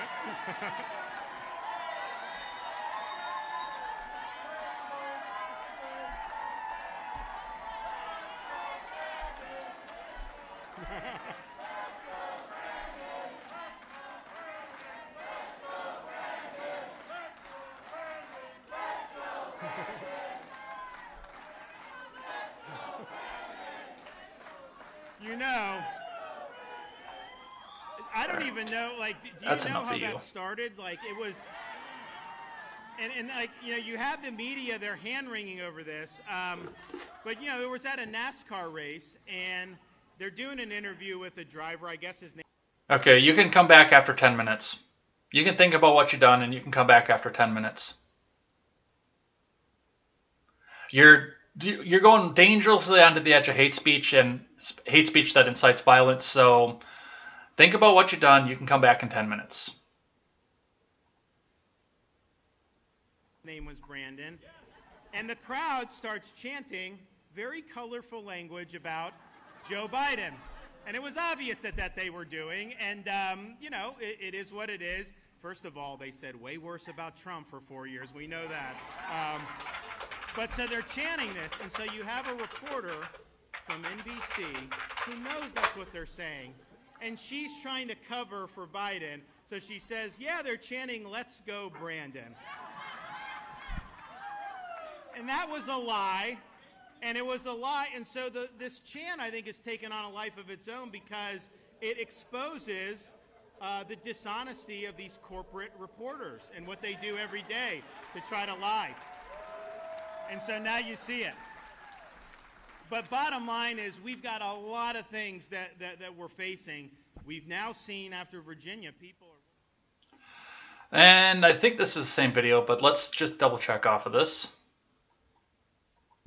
You know, I don't even know, like, do you know how that started? Like, it was, and like, you know, you have the media, they're hand-wringing over this, but, you know, it was at a NASCAR race, and they're doing an interview with a driver, I guess his name. Okay, you can come back after 10 minutes. You can think about what you've done, and you can come back after 10 minutes. You're going dangerously onto the edge of hate speech and hate speech that incites violence, so think about what you've done. You can come back in 10 minutes. Name was Brandon, and the crowd starts chanting very colorful language about Joe Biden, and it was obvious that they were doing, and you know, it is what it is. First of all, they said way worse about Trump for 4 years. We know that. But so they're chanting this, and so you have a reporter from NBC who knows that's what they're saying, and she's trying to cover for Biden, so she says, yeah, they're chanting, "Let's go Brandon." And that was a lie, And it was a lie. And so this chant, I think, has taken on a life of its own because it exposes the dishonesty of these corporate reporters and what they do every day to try to lie. And so now you see it. But bottom line is we've got a lot of things that we're facing. We've now seen after Virginia, people are... And I think this is the same video, but let's just double check off of this.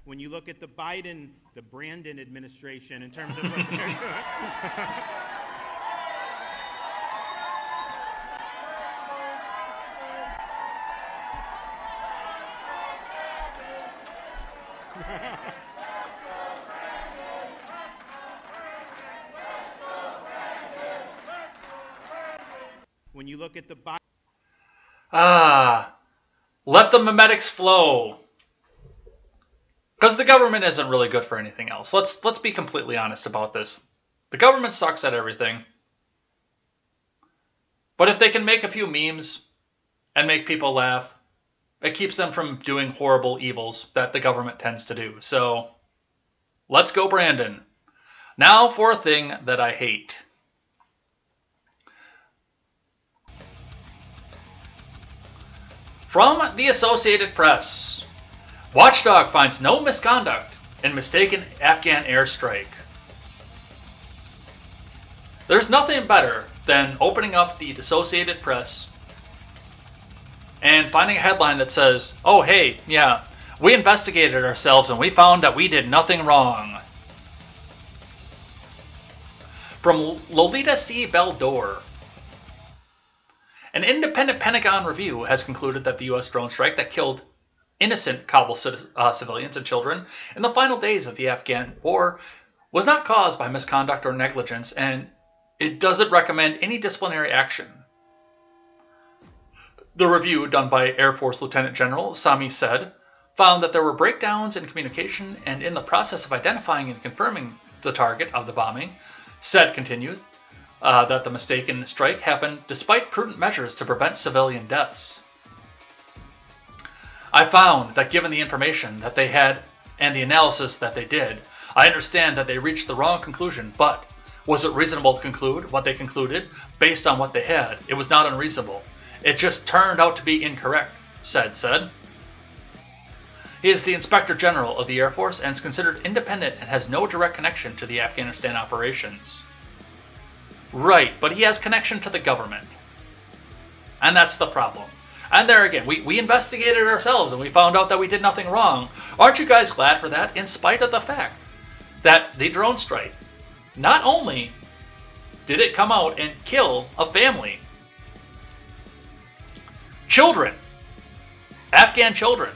When you look at the Brandon administration in terms of what they're doing. When you look at the let the memetics flow. Because the government isn't really good for anything else. Let's be completely honest about this. The government sucks at everything. But if they can make a few memes and make people laugh, it keeps them from doing horrible evils that the government tends to do. So, let's go, Brandon. Now for a thing that I hate. From the Associated Press, Watchdog finds no misconduct in mistaken Afghan airstrike. There's nothing better than opening up the Associated Press and finding a headline that says, oh hey, yeah, we investigated ourselves and we found that we did nothing wrong. From Lolita C. Beldor, an independent Pentagon review has concluded that the U.S. drone strike that killed innocent Kabul civilians and children in the final days of the Afghan war was not caused by misconduct or negligence, and it doesn't recommend any disciplinary action. The review, done by Air Force Lieutenant General Sami Said, found that there were breakdowns in communication and in the process of identifying and confirming the target of the bombing. Said continued that the mistaken strike happened despite prudent measures to prevent civilian deaths. I found that given the information that they had and the analysis that they did, I understand that they reached the wrong conclusion, but was it reasonable to conclude what they concluded based on what they had? It was not unreasonable. It just turned out to be incorrect, said. He is the Inspector General of the Air Force and is considered independent and has no direct connection to the Afghanistan operations. Right, but he has connection to the government. And that's the problem. And there again, we investigated ourselves and we found out that we did nothing wrong. Aren't you guys glad for that? In spite of the fact that the drone strike, not only did it come out and kill a family, children, Afghan children,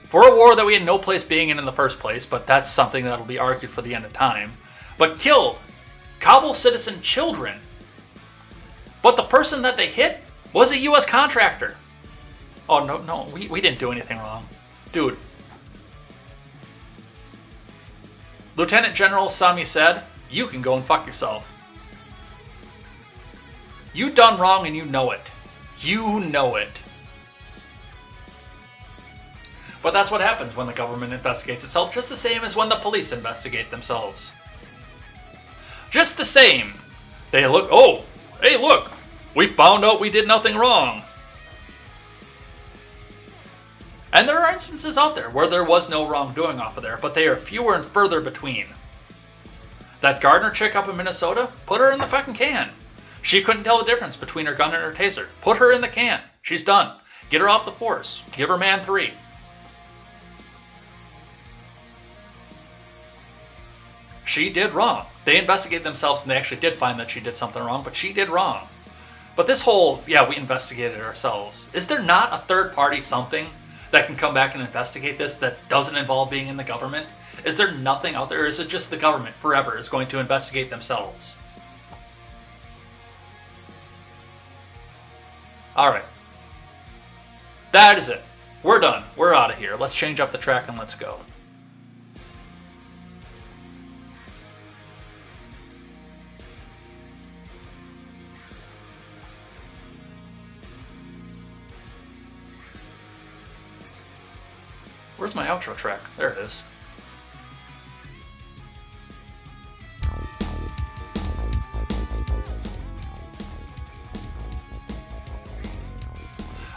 for a war that we had no place being in the first place, but that's something that'll be argued for the end of time, but killed Kabul citizen children. But the person that they hit was a U.S. contractor. Oh, no, we didn't do anything wrong. Dude. Lieutenant General Sami said, you can go and fuck yourself. You done wrong and you know it. You know it. But that's what happens when the government investigates itself, just the same as when the police investigate themselves. Just the same. They look, oh, hey look, we found out we did nothing wrong. And there are instances out there where there was no wrongdoing off of there, but they are fewer and further between. That Gardner chick up in Minnesota, put her in the fucking can. She couldn't tell the difference between her gun and her taser. Put her in the can. She's done. Get her off the force. Give her man 3. She did wrong. They investigated themselves and they actually did find that she did something wrong, but she did wrong. But this whole, yeah, we investigated ourselves. Is there not a third party something that can come back and investigate this that doesn't involve being in the government? Is there nothing out there, or is it just the government forever is going to investigate themselves? Alright. That is it. We're done. We're out of here. Let's change up the track and let's go. Where's my outro track? There it is.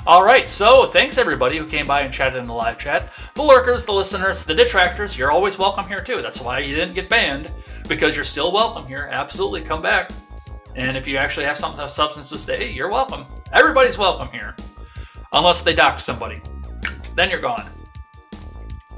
Alright, so thanks everybody who came by and chatted in the live chat. The lurkers, the listeners, the detractors, you're always welcome here too. That's why you didn't get banned, because you're still welcome here. Absolutely, come back. And if you actually have something of substance to say, you're welcome. Everybody's welcome here. Unless they dox somebody. Then you're gone.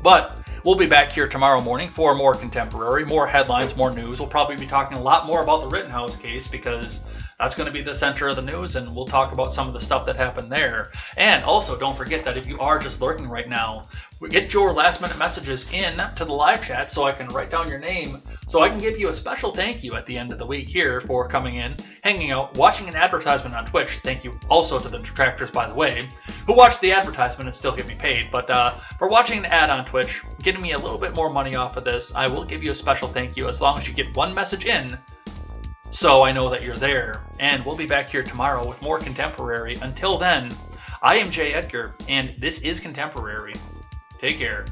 But we'll be back here tomorrow morning for more contemporary, more headlines, more news. We'll probably be talking a lot more about the Rittenhouse case because that's going to be the center of the news, and we'll talk about some of the stuff that happened there. And also, don't forget that if you are just lurking right now, get your last-minute messages in to the live chat so I can write down your name, so I can give you a special thank you at the end of the week here for coming in, hanging out, watching an advertisement on Twitch. Thank you also to the detractors, by the way, who watch the advertisement and still get me paid. But for watching an ad on Twitch, getting me a little bit more money off of this, I will give you a special thank you as long as you get one message in, so I know that you're there. And we'll be back here tomorrow with more contemporary. Until then, I am Jay Edgar, and this is Contemporary. Take care.